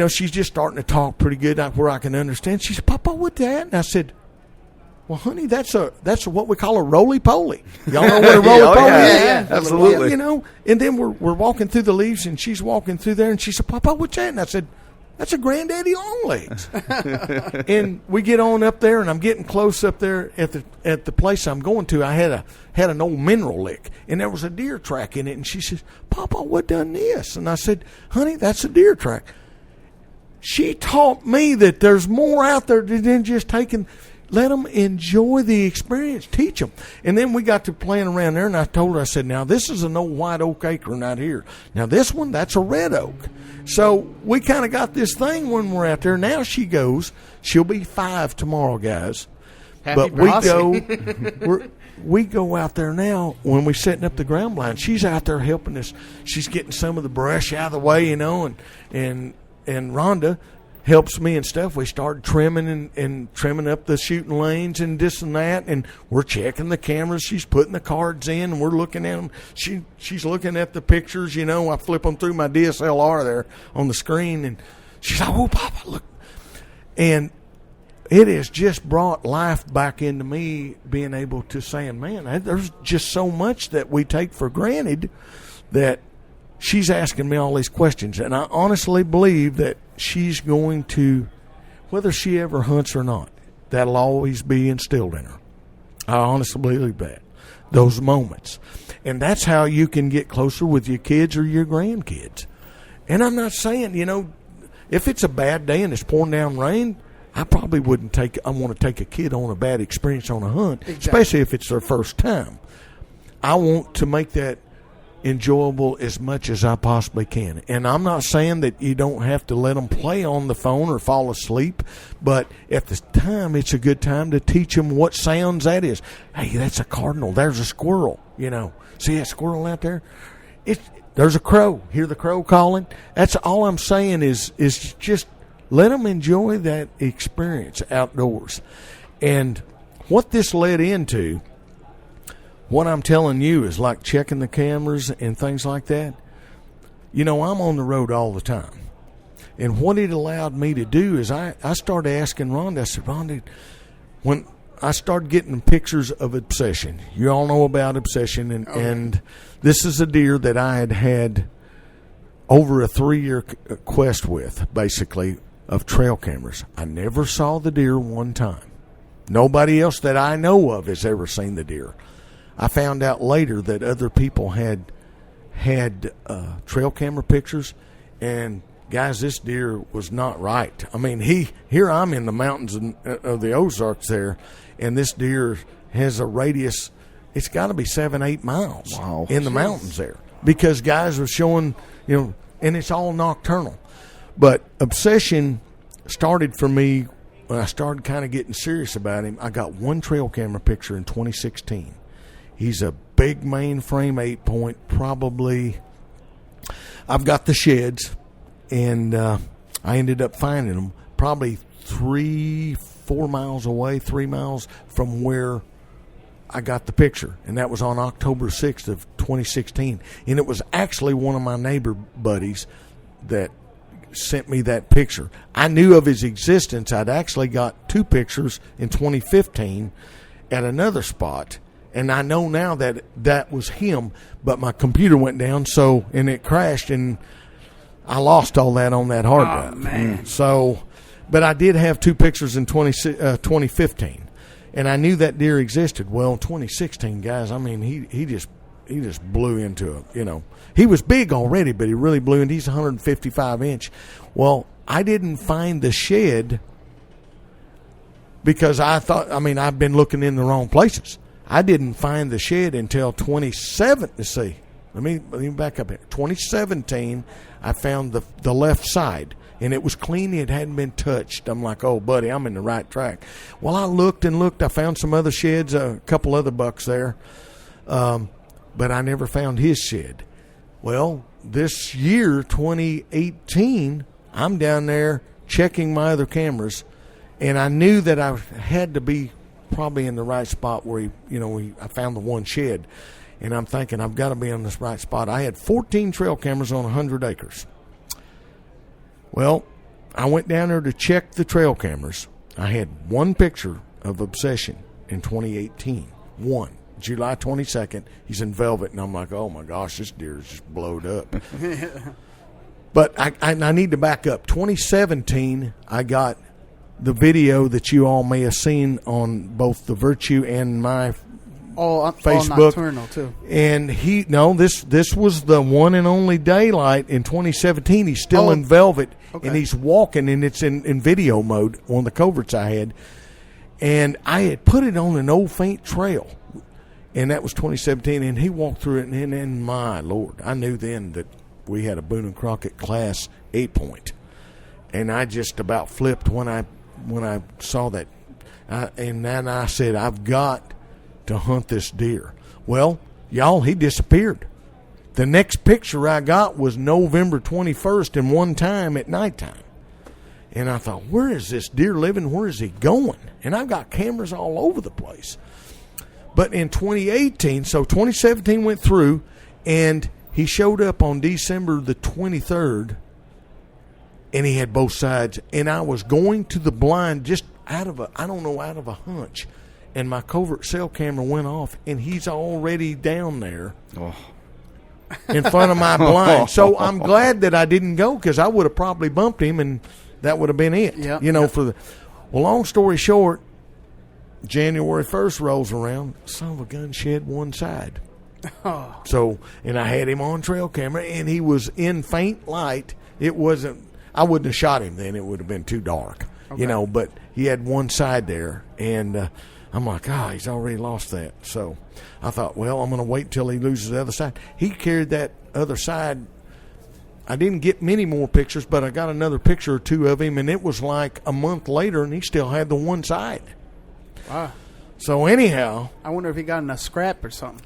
Speaker 11: she's just starting to talk pretty good where I can understand. She said, Papa, what's that? And I said, well, honey, that's what we call a roly-poly. Y'all know what a roly-poly is?
Speaker 14: Yeah, absolutely.
Speaker 11: And then we're walking through the leaves, and she's walking through there, and she said, Papa, what's that? And I said, that's a granddaddy longlegs. And we get on up there, and I'm getting close up there at the place I'm going to. I had an old mineral lick, and there was a deer track in it. And she says, Papa, what done this? And I said, honey, that's a deer track. She taught me that there's more out there than just taking. Let them enjoy the experience. Teach them. And then we got to playing around there, and I told her, I said, now this is an old white oak acorn out here. Now this one, that's a red oak. So we kind of got this thing when we're out there. Now she goes. She'll be 5 tomorrow, guys.
Speaker 1: Happy
Speaker 11: But we go out there now when we're setting up the ground blind. She's out there helping us. She's getting some of the brush out of the way, and Rhonda helps me and stuff. We started trimming and trimming up the shooting lanes and this and that, and we're checking the cameras. She's putting the cards in, and we're looking at them. She's looking at the pictures. I flip them through my DSLR there on the screen, and she's like, oh, Papa, look. And it has just brought life back into me, being able to say, man, there's just so much that we take for granted that she's asking me all these questions, and I honestly believe that she's going to, whether she ever hunts or not, that'll always be instilled in her. I honestly believe that. Those moments. And that's how you can get closer with your kids or your grandkids. And I'm not saying, if it's a bad day and it's pouring down rain, I probably wouldn't want to take a kid on a bad experience on a hunt, especially if it's their first time. I want to make that enjoyable as much as I possibly can. And I'm not saying that you don't have to let them play on the phone or fall asleep, but at the time, it's a good time to teach them what sounds that is. Hey, that's a cardinal. There's a squirrel. See that squirrel out there? There's a crow. Hear the crow calling? That's all I'm saying is just let them enjoy that experience outdoors. And what this led into what I'm telling you is like checking the cameras and things like that. You know, I'm on the road all the time. And what it allowed me to do is I started asking Rhonda, I said, Rhonda, when I started getting pictures of Obsession, you all know about Obsession, and this is a deer that I had over a 3-year quest with, basically, of trail cameras. I never saw the deer one time. Nobody else that I know of has ever seen the deer. I found out later that other people had trail camera pictures, and guys, this deer was not right. I mean, here I'm in the mountains of the Ozarks there, and this deer has a radius, it's got to be 7-8 miles in the mountains there, because guys were showing, you know, and it's all nocturnal. But Obsession started for me when I started kind of getting serious about him. I got one trail camera picture in 2016. He's a big mainframe 8-point, probably. I've got the sheds, and I ended up finding them probably 3-4 miles away, 3 miles from where I got the picture, and that was on October 6th of 2016. And it was actually one of my neighbor buddies that sent me that picture. I knew of his existence. I'd actually got 2 pictures in 2015 at another spot, and I know now that that was him, but my computer went down, and it crashed, and I lost all that on that hard drive.
Speaker 13: Man.
Speaker 11: So, but I did have 2 pictures in 2015, and I knew that deer existed. Well, 2016, guys, I mean, he just blew into it. You know, he was big already, but he really blew into. He's 155 inch. Well, I didn't find the shed because I thought, I mean, I've been looking in the wrong places. I didn't find the shed until 27. Let's see. Let me back up here. 2017, I found the left side, and it was clean. It hadn't been touched. I'm like, oh, buddy, I'm in the right track. Well, I looked and looked. I found some other sheds, a couple other bucks there, but I never found his shed. Well, this year, 2018, I'm down there checking my other cameras, and I knew that I had to be probably in the right spot where I found the one shed. And I'm thinking, I've got to be on this right spot. I had 14 trail cameras on 100 acres. Well, I went down there to check the trail cameras. I had one picture of Obsession in 2018. One. July 22nd. He's in velvet. And I'm like, oh, my gosh, this deer is just blowed up. But I need to back up. 2017, I got the video that you all may have seen on both the Virtue and my Facebook.
Speaker 13: All nocturnal too.
Speaker 11: And this was the one and only daylight in 2017. He's still in velvet, and he's walking, and it's in video mode on the coverts I had. And I had put it on an old faint trail, and that was 2017. And he walked through it, and my Lord, I knew then that we had a Boone and Crockett Class 8-point, and I just about flipped when I saw that, and then I said, I've got to hunt this deer. Well, y'all, he disappeared. The next picture I got was November 21st and one time at nighttime. And I thought, where is this deer living? Where is he going? And I've got cameras all over the place. But in 2018, so 2017 went through, and he showed up on December the 23rd, and he had both sides. And I was going to the blind just out of a hunch. And my covert cell camera went off, and he's already down there in front of my blind. So I'm glad that I didn't go, because I would have probably bumped him, and that would have been it.
Speaker 13: Yep.
Speaker 11: Well, long story short, January 1st rolls around, son of a gun shed one side. So, and I had him on trail camera, and he was in faint light. It wasn't, I wouldn't have shot him then. It would have been too dark, but he had one side there, and I'm like, he's already lost that. So I thought, well, I'm going to wait until he loses the other side. He carried that other side. I didn't get many more pictures, but I got another picture or 2 of him, and it was like a month later, and he still had the one side.
Speaker 13: Wow.
Speaker 11: So anyhow,
Speaker 13: I wonder if he got in a scrap or something.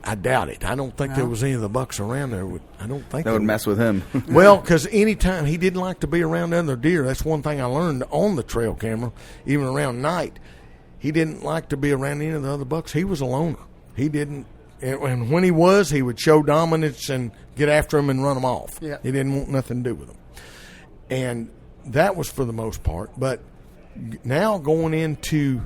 Speaker 11: I doubt it. I don't think there was any of the bucks around there. I don't think
Speaker 14: that would mess with him.
Speaker 11: Well, because anytime he didn't like to be around other deer. That's one thing I learned on the trail camera, even around night. He didn't like to be around any of the other bucks. He was a loner. He didn't. And when he would show dominance and get after him and run them off.
Speaker 13: Yeah.
Speaker 11: He didn't want nothing to do with them. And that was for the most part. But now going into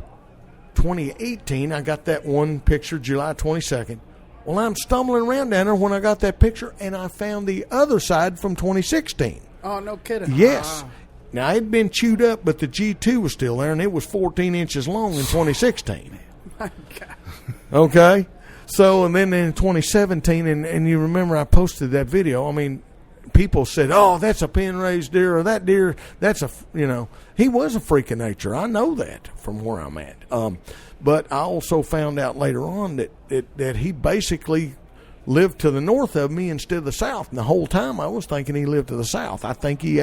Speaker 11: 2018, I got that one picture, July 22nd. Well, I'm stumbling around down there when I got that picture, and I found the other side from 2016.
Speaker 13: Oh, no kidding.
Speaker 11: Yes. Now, it had been chewed up, but the G2 was still there, and it was 14 inches long in 2016.
Speaker 13: My God.
Speaker 11: Okay? So, and then in 2017, and you remember I posted that video, I mean, people said, oh, that's a pen-raised deer, or that deer, that's a, he was a freak of nature. I know that from where I'm at. But I also found out later on that he basically lived to the north of me instead of the south. And the whole time I was thinking he lived to the south. I think he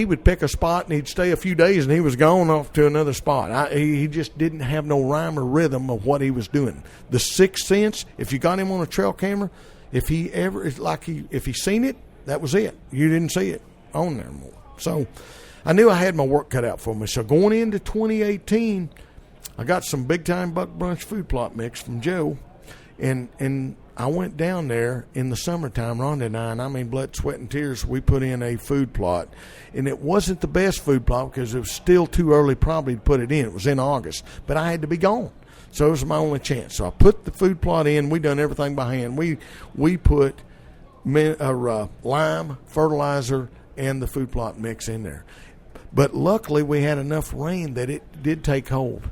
Speaker 11: would pick a spot and he'd stay a few days and he was gone off to another spot. He just didn't have no rhyme or rhythm of what he was doing. The sixth sense, if you got him on a trail camera, if he seen it, that was it. You didn't see it on there more. So I knew I had my work cut out for me. So going into 2018, I got some big-time buck brunch food plot mix from Joe, and I went down there in the summertime, Rhonda and I mean, blood, sweat, and tears, we put in a food plot. And it wasn't the best food plot because it was still too early probably to put it in. It was in August. But I had to be gone. So it was my only chance. So I put the food plot in. We done everything by hand. We put lime, fertilizer, and the food plot mix in there. But luckily we had enough rain that it did take hold.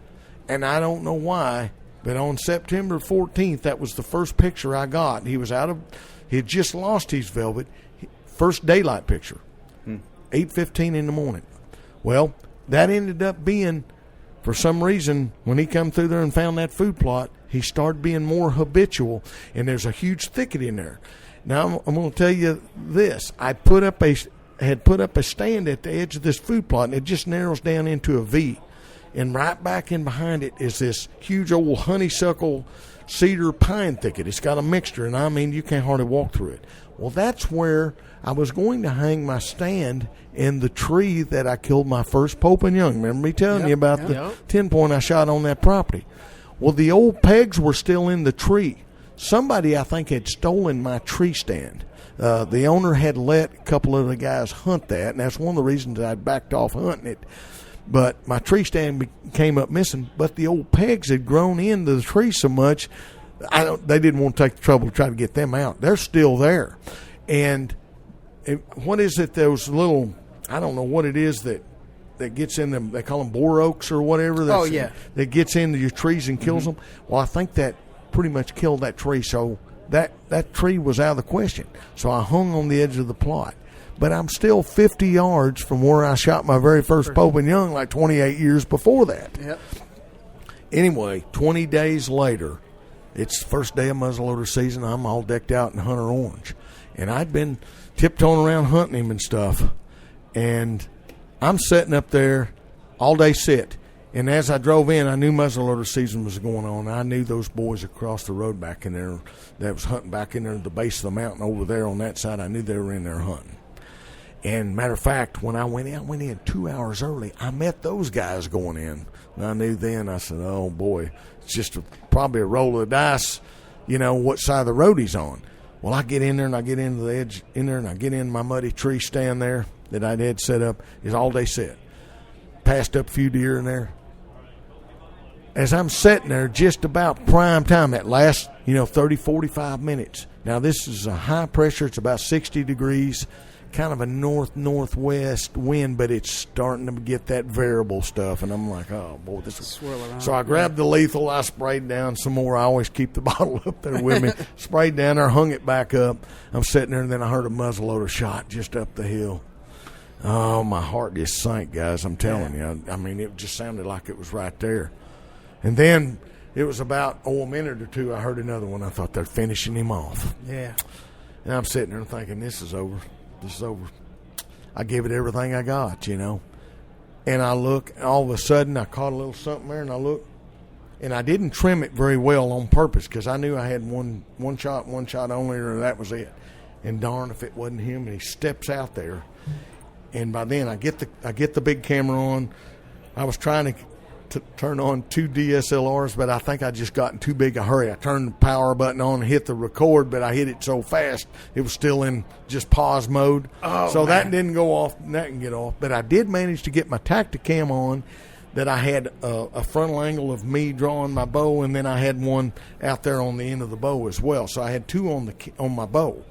Speaker 11: And I don't know why, but on September 14th, that was the first picture I got. He had just lost his velvet. First daylight picture. 8:15 in the morning. Well, that ended up being, for some reason, when he come through there and found that food plot, he started being more habitual, and there's a huge thicket in there. Now, I'm going to tell you this. I had put up a stand at the edge of this food plot, and it just narrows down into a V. And right back in behind it is this huge old honeysuckle cedar pine thicket. It's got a mixture, and I mean, you can't hardly walk through it. Well, that's where I was going to hang my stand in the tree that I killed my first Pope and Young. Remember me telling you about the 10-point I shot on that property? Well, the old pegs were still in the tree. Somebody, I think, had stolen my tree stand. The owner had let a couple of the guys hunt that, and that's one of the reasons I backed off hunting it. But my tree stand came up missing, but the old pegs had grown into the tree so much, they didn't want to take the trouble to try to get them out. They're still there. And what is it, those little, I don't know what it is that gets in them, they call them boar oaks or whatever. That gets into your trees and kills them. Well, I think that pretty much killed that tree, so that tree was out of the question. So I hung on the edge of the plot. But I'm still 50 yards from where I shot my very first Pope and Young like 28 years before that.
Speaker 13: Yep.
Speaker 11: Anyway, 20 days later, it's the first day of muzzleloader season. I'm all decked out in hunter orange. And I'd been tiptoeing around hunting him and stuff. And I'm sitting up there all day sit. And as I drove in, I knew muzzleloader season was going on. I knew those boys across the road back in there that was hunting back in there at the base of the mountain over there on that side. I knew they were in there hunting. And matter of fact, when I went in 2 hours early. I met those guys going in. And I knew then, I said, oh, boy, it's just probably a roll of the dice, what side of the road he's on. Well, I get in there, and I get into the edge in there, and I get in my muddy tree stand there that I had set up. It's all day set. Passed up a few deer in there. As I'm sitting there, just about prime time, that last, 30, 45 minutes. Now, this is a high pressure. It's about 60 degrees. Kind of a north-northwest wind, but it's starting to get that variable stuff, and I'm like, oh, boy, this is...
Speaker 13: Swirl around.
Speaker 11: So I grabbed the lethal, I sprayed down some more. I always keep the bottle up there with me. Sprayed down there, hung it back up. I'm sitting there, and then I heard a muzzleloader shot just up the hill. Oh, my heart just sank, guys, I'm telling you. I mean, it just sounded like it was right there. And then it was about, a minute or two, I heard another one. I thought they're finishing him off.
Speaker 13: Yeah.
Speaker 11: And I'm sitting there thinking, this is over. This is over. I give it everything I got, And I look, and all of a sudden, I caught a little something there, and I look, and I didn't trim it very well on purpose because I knew I had one shot only, or that was it. And darn if it wasn't him, and he steps out there. And by then, I get the big camera on. I was trying turn on 2 DSLRs, but I think I just got in too big a hurry. I turned the power button on and hit the record, but I hit it so fast it was still in just pause mode. So that didn't go off. That didn't get off. But I did manage to get my Tacticam on. That I had a frontal angle of me drawing my bow, and then I had one out there on the end of the bow as well. So I had 2 on my bow,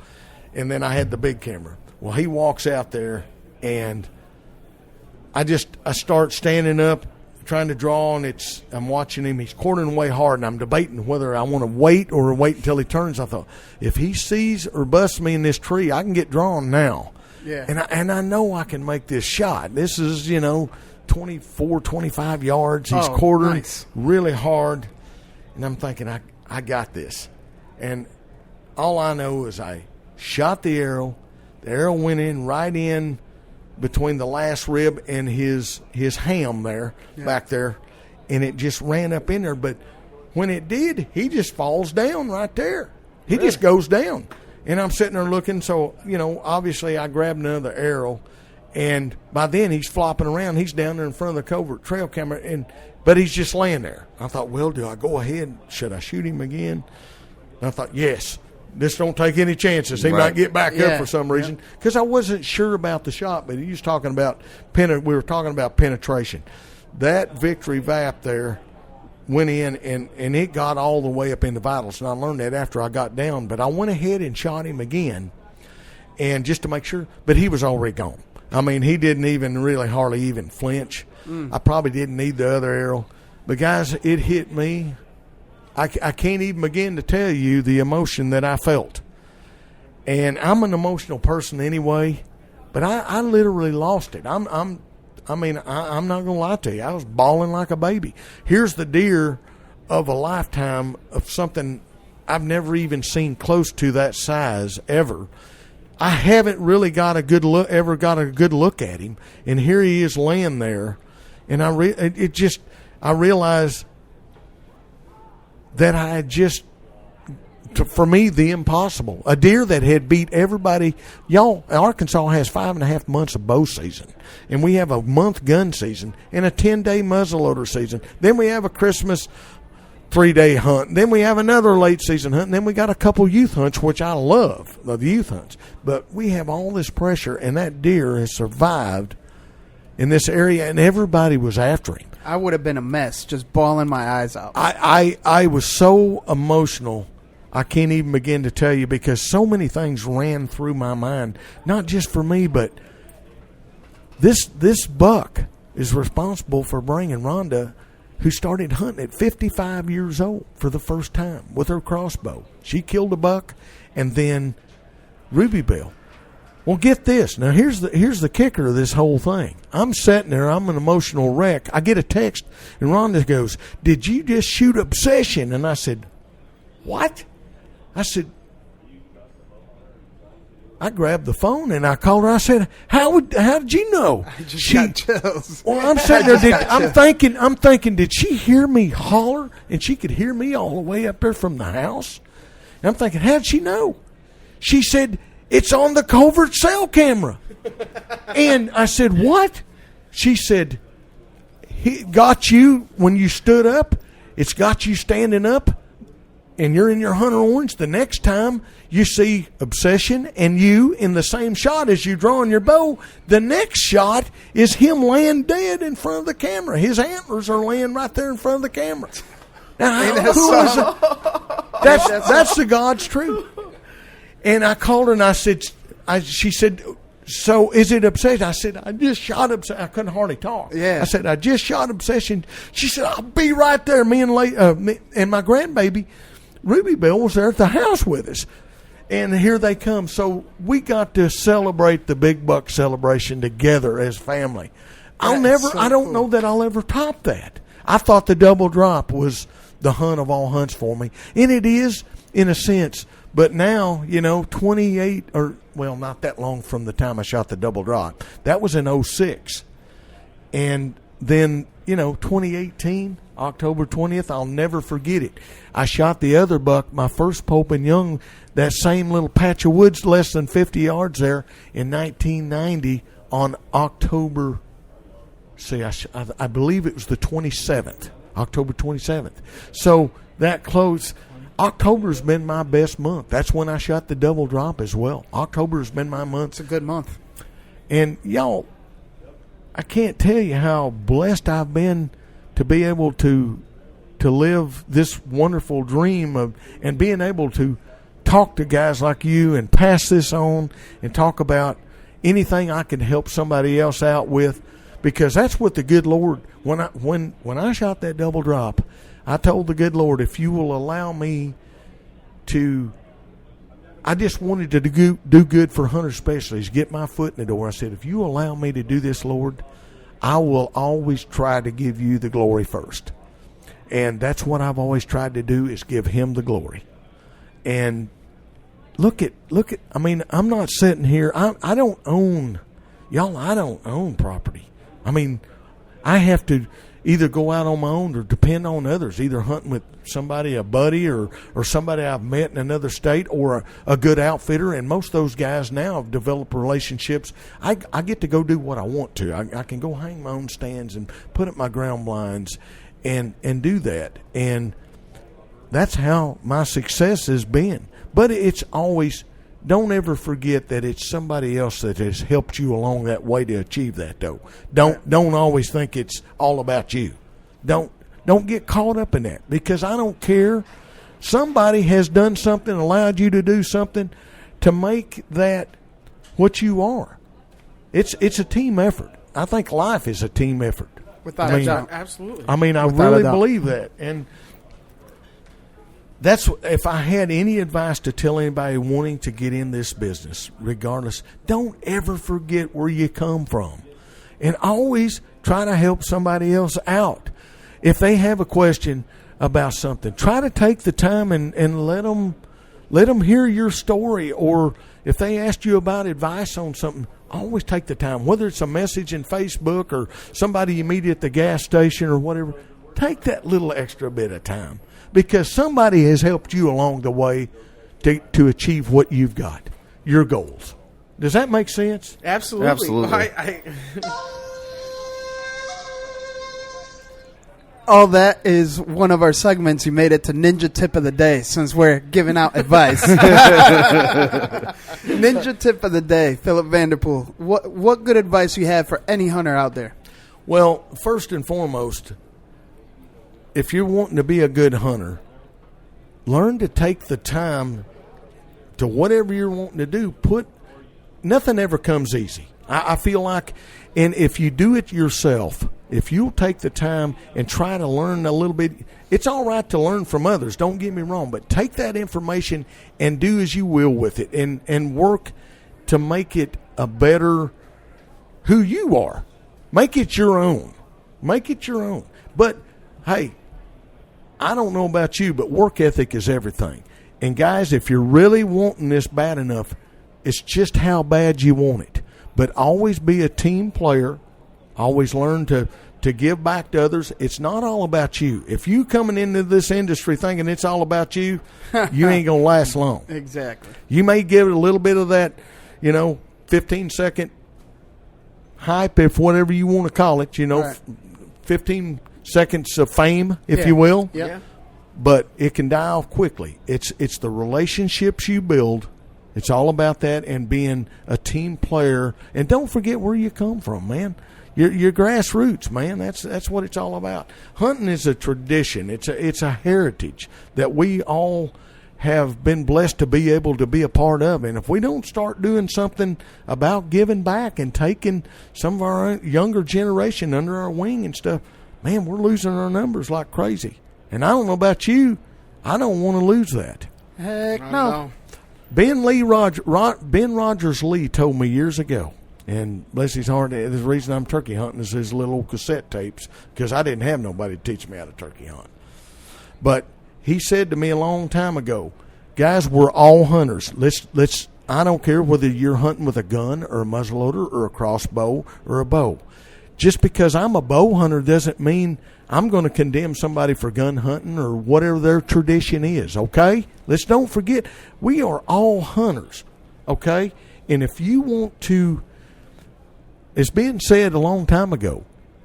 Speaker 11: and then I had the big camera. Well, he walks out there, and I start standing up, trying to draw, and I'm watching him. He's quartering away hard, and I'm debating whether I want to wait or wait until he turns. I thought, if he sees or busts me in this tree, I can get drawn now.
Speaker 13: Yeah.
Speaker 11: And I know I can make this shot. This is, 24, 25 yards. He's quartering really hard. And I'm thinking, I got this. And all I know is I shot the arrow. The arrow went in right in between the last rib and his ham there, back there. And it just ran up in there. But when it did, he just falls down right there. He just goes down. And I'm sitting there looking. So, obviously I grabbed another arrow. And by then he's flopping around. He's down there in front of the covert trail camera, but he's just laying there. I thought, well, do I go ahead? Should I shoot him again? And I thought, yes. This don't take any chances. He might get back up for some reason, because I wasn't sure about the shot. But he was talking about we were talking about penetration. That Victory VAP there went in and it got all the way up in the vitals. And I learned that after I got down. But I went ahead and shot him again, and just to make sure. But he was already gone. I mean, he didn't even really hardly even flinch. I probably didn't need the other arrow. But, guys, it hit me. I can't even begin to tell you the emotion that I felt. And I'm an emotional person anyway, but I literally lost it. I'm not going to lie to you. I was bawling like a baby. Here's the deer of a lifetime of something I've never even seen close to that size ever. I haven't really got a good look at him, and here he is laying there, and I realized that I had just, for me, the impossible. A deer that had beat everybody. Y'all, Arkansas has 5.5 months of bow season, and we have a month gun season and a 10-day muzzleloader season. Then we have a Christmas 3-day hunt. Then we have another late season hunt. And then we got a couple youth hunts, which I love, the youth hunts. But we have all this pressure, and that deer has survived in this area, and everybody was after him.
Speaker 13: I would have been a mess, just bawling my eyes out.
Speaker 11: I was so emotional, I can't even begin to tell you, because so many things ran through my mind, not just for me, but this buck is responsible for bringing Rhonda, who started hunting at 55 years old for the first time with her crossbow. She killed a buck, and then Ruby Bill. Well, get this. Now, here's the kicker of this whole thing. I'm sitting there. I'm an emotional wreck. I get a text, and Rhonda goes, "Did you just shoot Obsession?" And I said, "What?" I said, I grabbed the phone and I called her. I said, "How did you know?"
Speaker 13: I just got chills.
Speaker 11: Well, I'm sitting there. I'm thinking, did she hear me holler? And she could hear me all the way up there from the house. And I'm thinking, how'd she know? She said, "It's on the covert cell camera." And I said, "What?" She said, "He got you when you stood up. It's got you standing up, and you're in your hunter orange. The next time you see Obsession and you in the same shot as you drawing your bow, the next shot is him laying dead in front of the camera. His antlers are laying right there in front of the camera." Now, that's the God's truth. And I called her and I said, she said, "So is it Obsession?" I said, "I just shot Obsession." I couldn't hardly talk.
Speaker 13: Yeah.
Speaker 11: I said, "I just shot Obsession." She said, "I'll be right there." Me and my grandbaby, Ruby Bill, was there at the house with us. And here they come. So we got to celebrate the big buck celebration together as family. I don't know that I'll ever top that. I thought the double drop was the hunt of all hunts for me. And it is, in a sense. But now, 28, not that long from the time I shot the double drop. That was in 2006. And then, 2018, October 20th, I'll never forget it. I shot the other buck, my first Pope and Young, that same little patch of woods less than 50 yards there in 1990 on October I believe it was the 27th, October 27th. So that close. October's been my best month. That's when I shot the double drop as well. October's been my month.
Speaker 13: It's a good month.
Speaker 11: And y'all, I can't tell you how blessed I've been to be able to live this wonderful dream of and being able to talk to guys like you and pass this on and talk about anything I can help somebody else out with, because that's what the good Lord, when I shot that double drop, I told the good Lord, if you will allow me to, I just wanted to do good for hunter specialties, get my foot in the door. I said, if you allow me to do this, Lord, I will always try to give you the glory first. And that's what I've always tried to do, is give him the glory. And look at, I mean, I'm not sitting here, I don't own property. I mean, I have to either go out on my own or depend on others, either hunting with somebody, a buddy, or somebody I've met in another state, or a good outfitter. And most of those guys now have developed relationships. I get to go do what I want to. I can go hang my own stands and put up my ground blinds and do that. And that's how my success has been. But it's always, don't ever forget that it's somebody else that has helped you along that way to achieve that, though. Don't always think it's all about you. Don't get caught up in that, because I don't care. Somebody has done something, allowed you to do something to make that what you are. It's a team effort. I think life is a team effort.
Speaker 13: Without a doubt.
Speaker 1: Absolutely.
Speaker 11: I mean, I really believe that. And that's, if I had any advice to tell anybody wanting to get in this business, regardless, don't ever forget where you come from, and always try to help somebody else out. If they have a question about something, try to take the time and let them hear your story. Or if they ask you about advice on something, always take the time, whether it's a message in Facebook or somebody you meet at the gas station or whatever. Take that little extra bit of time, because somebody has helped you along the way to achieve what you've got, your goals. Does that make sense?
Speaker 1: Absolutely.
Speaker 14: Absolutely.
Speaker 13: All that is one of our segments. You made it to Ninja Tip of the Day, since we're giving out advice. Ninja Tip of the Day, Philip Vanderpool. What good advice you have for any hunter out there?
Speaker 11: Well, first and foremost, if you're wanting to be a good hunter, learn to take the time to whatever you're wanting to do. Nothing ever comes easy. I feel like, and if you do it yourself, if you'll take the time and try to learn a little bit, it's all right to learn from others, don't get me wrong, but take that information and do as you will with it, and work to make it a better who you are. Make it your own. Make it your own. But, hey, I don't know about you, but work ethic is everything. And, guys, if you're really wanting this bad enough, it's just how bad you want it. But always be a team player. Always learn to give back to others. It's not all about you. If you coming into this industry thinking it's all about you, you ain't going to last long.
Speaker 13: Exactly.
Speaker 11: You may give it a little bit of that, 15-second hype, if whatever you want to call it, right. 15 seconds of fame, if you will.
Speaker 13: Yeah.
Speaker 11: But it can die off quickly. It's the relationships you build. It's all about that, and being a team player. And don't forget where you come from, man. Your grassroots, man. That's what it's all about. Hunting is a tradition. It's a heritage that we all have been blessed to be able to be a part of. And if we don't start doing something about giving back and taking some of our younger generation under our wing and stuff, man, we're losing our numbers like crazy. And I don't know about you, I don't want to lose that.
Speaker 13: Heck no.
Speaker 11: Ben Rogers Lee told me years ago, and bless his heart, the reason I'm turkey hunting is his little old cassette tapes, because I didn't have nobody to teach me how to turkey hunt. But he said to me a long time ago, guys, we're all hunters. Let's. I don't care whether you're hunting with a gun or a muzzleloader or a crossbow or a bow. Just because I'm a bow hunter doesn't mean I'm going to condemn somebody for gun hunting or whatever their tradition is, okay? Let's don't forget, we are all hunters, okay? And if you want to, it's been said a long time ago,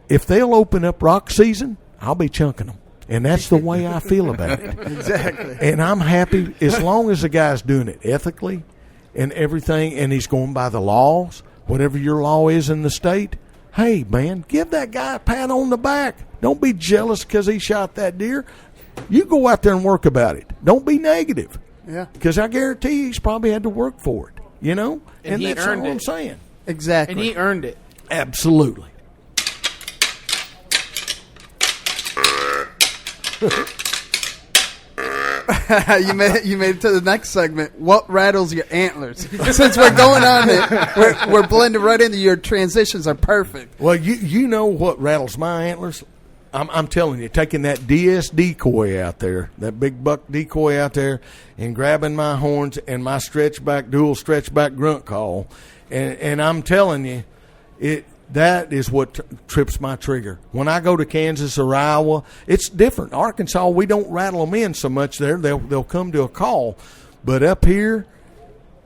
Speaker 11: if they'll open up rock season, I'll be chunking them. And that's the way I feel about it.
Speaker 13: Exactly.
Speaker 11: And I'm happy as long as the guy's doing it ethically and everything, and he's going by the laws, whatever your law is in the state. Hey, man, give that guy a pat on the back. Don't be jealous because he shot that deer. You go out there and work about it. Don't be negative.
Speaker 13: Yeah.
Speaker 11: Because I guarantee he's probably had to work for it, you know?
Speaker 1: And he
Speaker 11: that's
Speaker 1: earned
Speaker 11: all
Speaker 1: it.
Speaker 11: I'm saying.
Speaker 13: Exactly.
Speaker 1: And he earned it.
Speaker 11: Absolutely.
Speaker 13: you made it to the next segment. What rattles your antlers? Since we're going on it, we're blending right into your transitions are perfect.
Speaker 11: Well, you know what rattles my antlers? I'm telling you, taking that DS decoy out there, that big buck decoy out there, and grabbing my horns and my dual stretch back grunt call, and I'm telling you, that is what trips my trigger. When I go to Kansas or Iowa, it's different. Arkansas, we don't rattle them in so much there. They'll come to a call. But up here,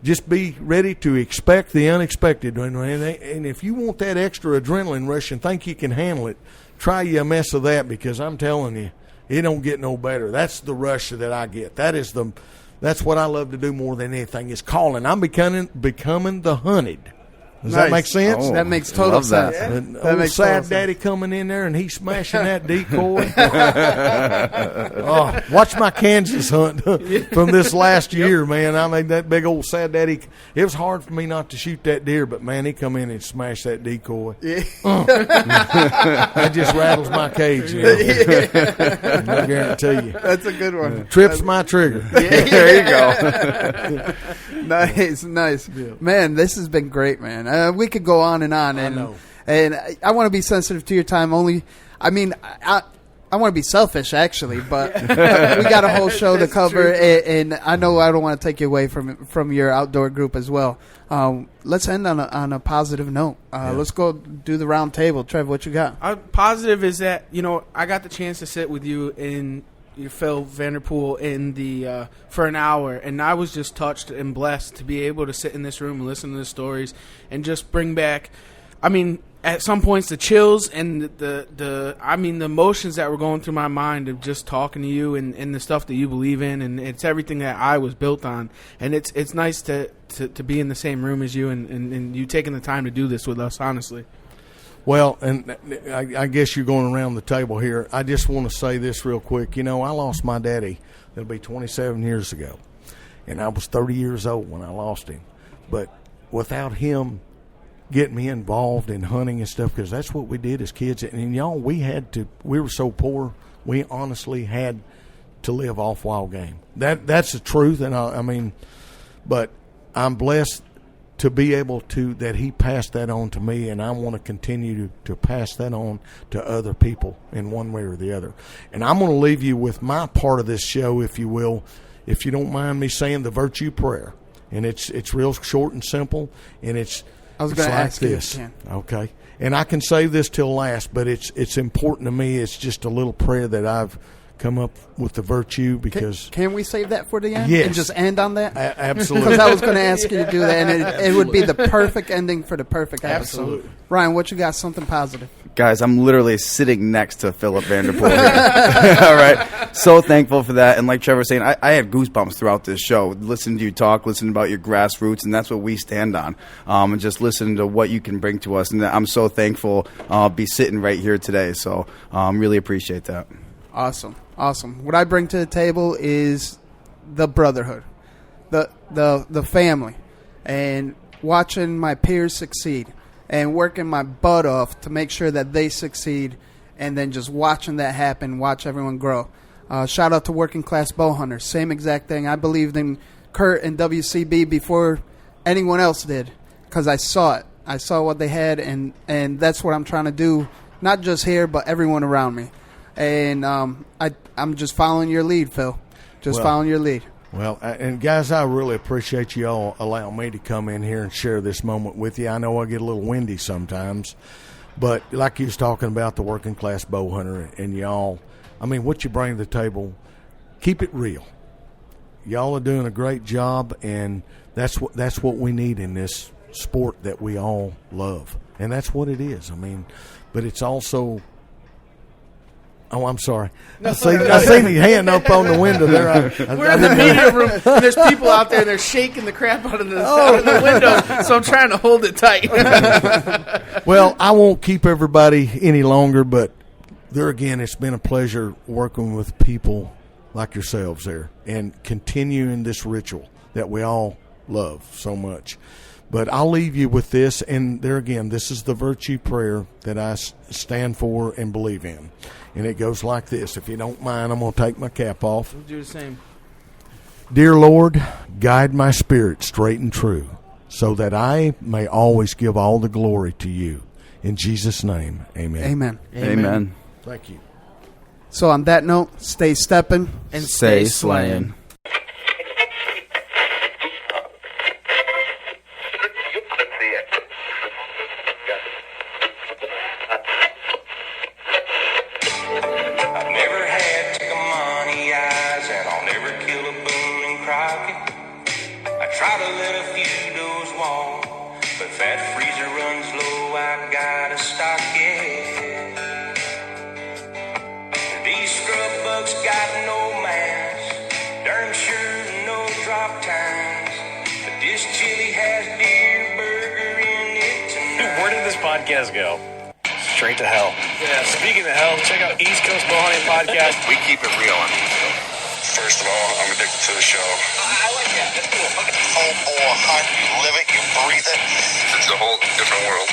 Speaker 11: just be ready to expect the unexpected. And if you want that extra adrenaline rush and think you can handle it, try you a mess of that, because I'm telling you, it don't get no better. That's the rush that I get. That's what I love to do more than anything is calling. I'm becoming the hunted. Does that make sense?
Speaker 13: That makes total sense.
Speaker 11: That makes sad daddy coming in there and he's smashing that decoy. Watch my Kansas hunt from this last year, man. I mean, that big old sad daddy. It was hard for me not to shoot that deer, but man, he come in and smashed that decoy. Yeah. That just rattles my cage. You know? I guarantee you.
Speaker 13: That's a good one.
Speaker 11: Trips my trigger.
Speaker 13: There you go. Nice. Yeah. Man, this has been great, man. We could go on and on, and I want to be sensitive to your time. I want to be selfish, actually, but we got a whole show to cover, and I know I don't want to take you away from your outdoor group as well. Let's end on a positive note. Let's go do the round table. Trev, what you got?
Speaker 1: Positive is that I got the chance to sit with you in Phil Vanderpool for an hour, and I was just touched and blessed to be able to sit in this room and listen to the stories and just bring back, at some points the chills and the emotions that were going through my mind of just talking to you and the stuff that you believe in, and it's everything that I was built on, and it's nice to be in the same room as you and you taking the time to do this with us, honestly.
Speaker 11: Well, and I guess you're going around the table here. I just want to say this real quick. I lost my daddy. It'll be 27 years ago. And I was 30 years old when I lost him. But without him getting me involved in hunting and stuff, because that's what we did as kids. And, y'all, we were so poor, we honestly had to live off wild game. That's the truth. And but I'm blessed to be able to, that he passed that on to me, and I want to continue to pass that on to other people in one way or the other. And I'm going to leave you with my part of this show, if you will, if you don't mind me saying the virtue prayer. And it's real short and simple, and
Speaker 13: I was going to ask
Speaker 11: this.
Speaker 13: You.
Speaker 11: Okay. And I can save this till last, but it's important to me. It's just a little prayer that I've come up with the virtue, because
Speaker 13: can we save that for the end?
Speaker 11: Yes.
Speaker 13: And just end on that?
Speaker 11: Absolutely.
Speaker 13: Because I was going to ask you to do that, and it would be the perfect ending for the perfect episode.
Speaker 11: Absolutely.
Speaker 13: Ryan, what you got? Something positive?
Speaker 14: Guys, I'm literally sitting next to Philip Vanderpool here. All right. So thankful for that. And like Trevor was saying, I had goosebumps throughout this show. Listening to you talk, listening about your grassroots, and that's what we stand on. And just listening to what you can bring to us. And I'm so thankful I'll be sitting right here today. So really appreciate that.
Speaker 13: Awesome. What I bring to the table is the brotherhood, the family, and watching my peers succeed and working my butt off to make sure that they succeed, and then just watching that happen, watch everyone grow. Shout out to Working Class Bowhunters. Same exact thing. I believed in Kurt and WCB before anyone else did, because I saw it. I saw what they had, and that's what I'm trying to do, not just here, but everyone around me. And I'm just following your lead, Phil. Following your lead.
Speaker 11: Well, and guys, I really appreciate you all allowing me to come in here and share this moment with you. I know I get a little windy sometimes, but like you was talking about the working class bow hunter and y'all, what you bring to the table, keep it real. Y'all are doing a great job, and that's what we need in this sport that we all love. And that's what it is. I mean, but it's also... Oh, I'm sorry. I seen your hand up on the window there.
Speaker 1: We're in the media room, and there's people out there, and they're shaking the crap out of the window, so I'm trying to hold it tight.
Speaker 11: Well, I won't keep everybody any longer, but there again, it's been a pleasure working with people like yourselves there and continuing this ritual that we all love so much. But I'll leave you with this, and there again, this is the virtue prayer that I stand for and believe in. And it goes like this. If you don't mind, I'm going to take my cap off.
Speaker 1: We'll do the same.
Speaker 11: Dear Lord, guide my spirit straight and true, so that I may always give all the glory to you. In Jesus' name, amen.
Speaker 13: Amen.
Speaker 14: Amen.
Speaker 11: Thank you.
Speaker 13: So on that note, stay stepping.
Speaker 1: And stay slaying.
Speaker 15: Podcast go straight to hell. Yeah. Speaking of hell, check out East Coast Bowhunting Podcast.
Speaker 16: We keep it real on the East Coast. First of all, I'm addicted to the show.
Speaker 17: I like that. That's cool. Full heart. You live it. You breathe it.
Speaker 16: It's a whole different world.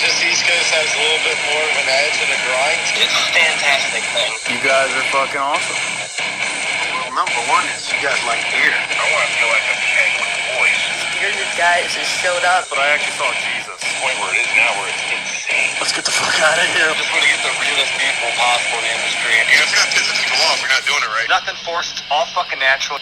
Speaker 17: Just East Coast has a little bit more of an edge and a grind. It's a fantastic thing.
Speaker 15: You guys are fucking awesome.
Speaker 16: Well, number one is you guys like beer. I want to feel like I'm hanging with the boys.
Speaker 18: Here's this guy that just showed up.
Speaker 15: But I actually saw Jesus.
Speaker 16: The point where it is now where it's insane.
Speaker 15: Let's get the fuck out of here.
Speaker 16: Just want to get the realest people possible in the industry. You just got to piss people off. You're not doing it right.
Speaker 17: Nothing forced. All fucking natural.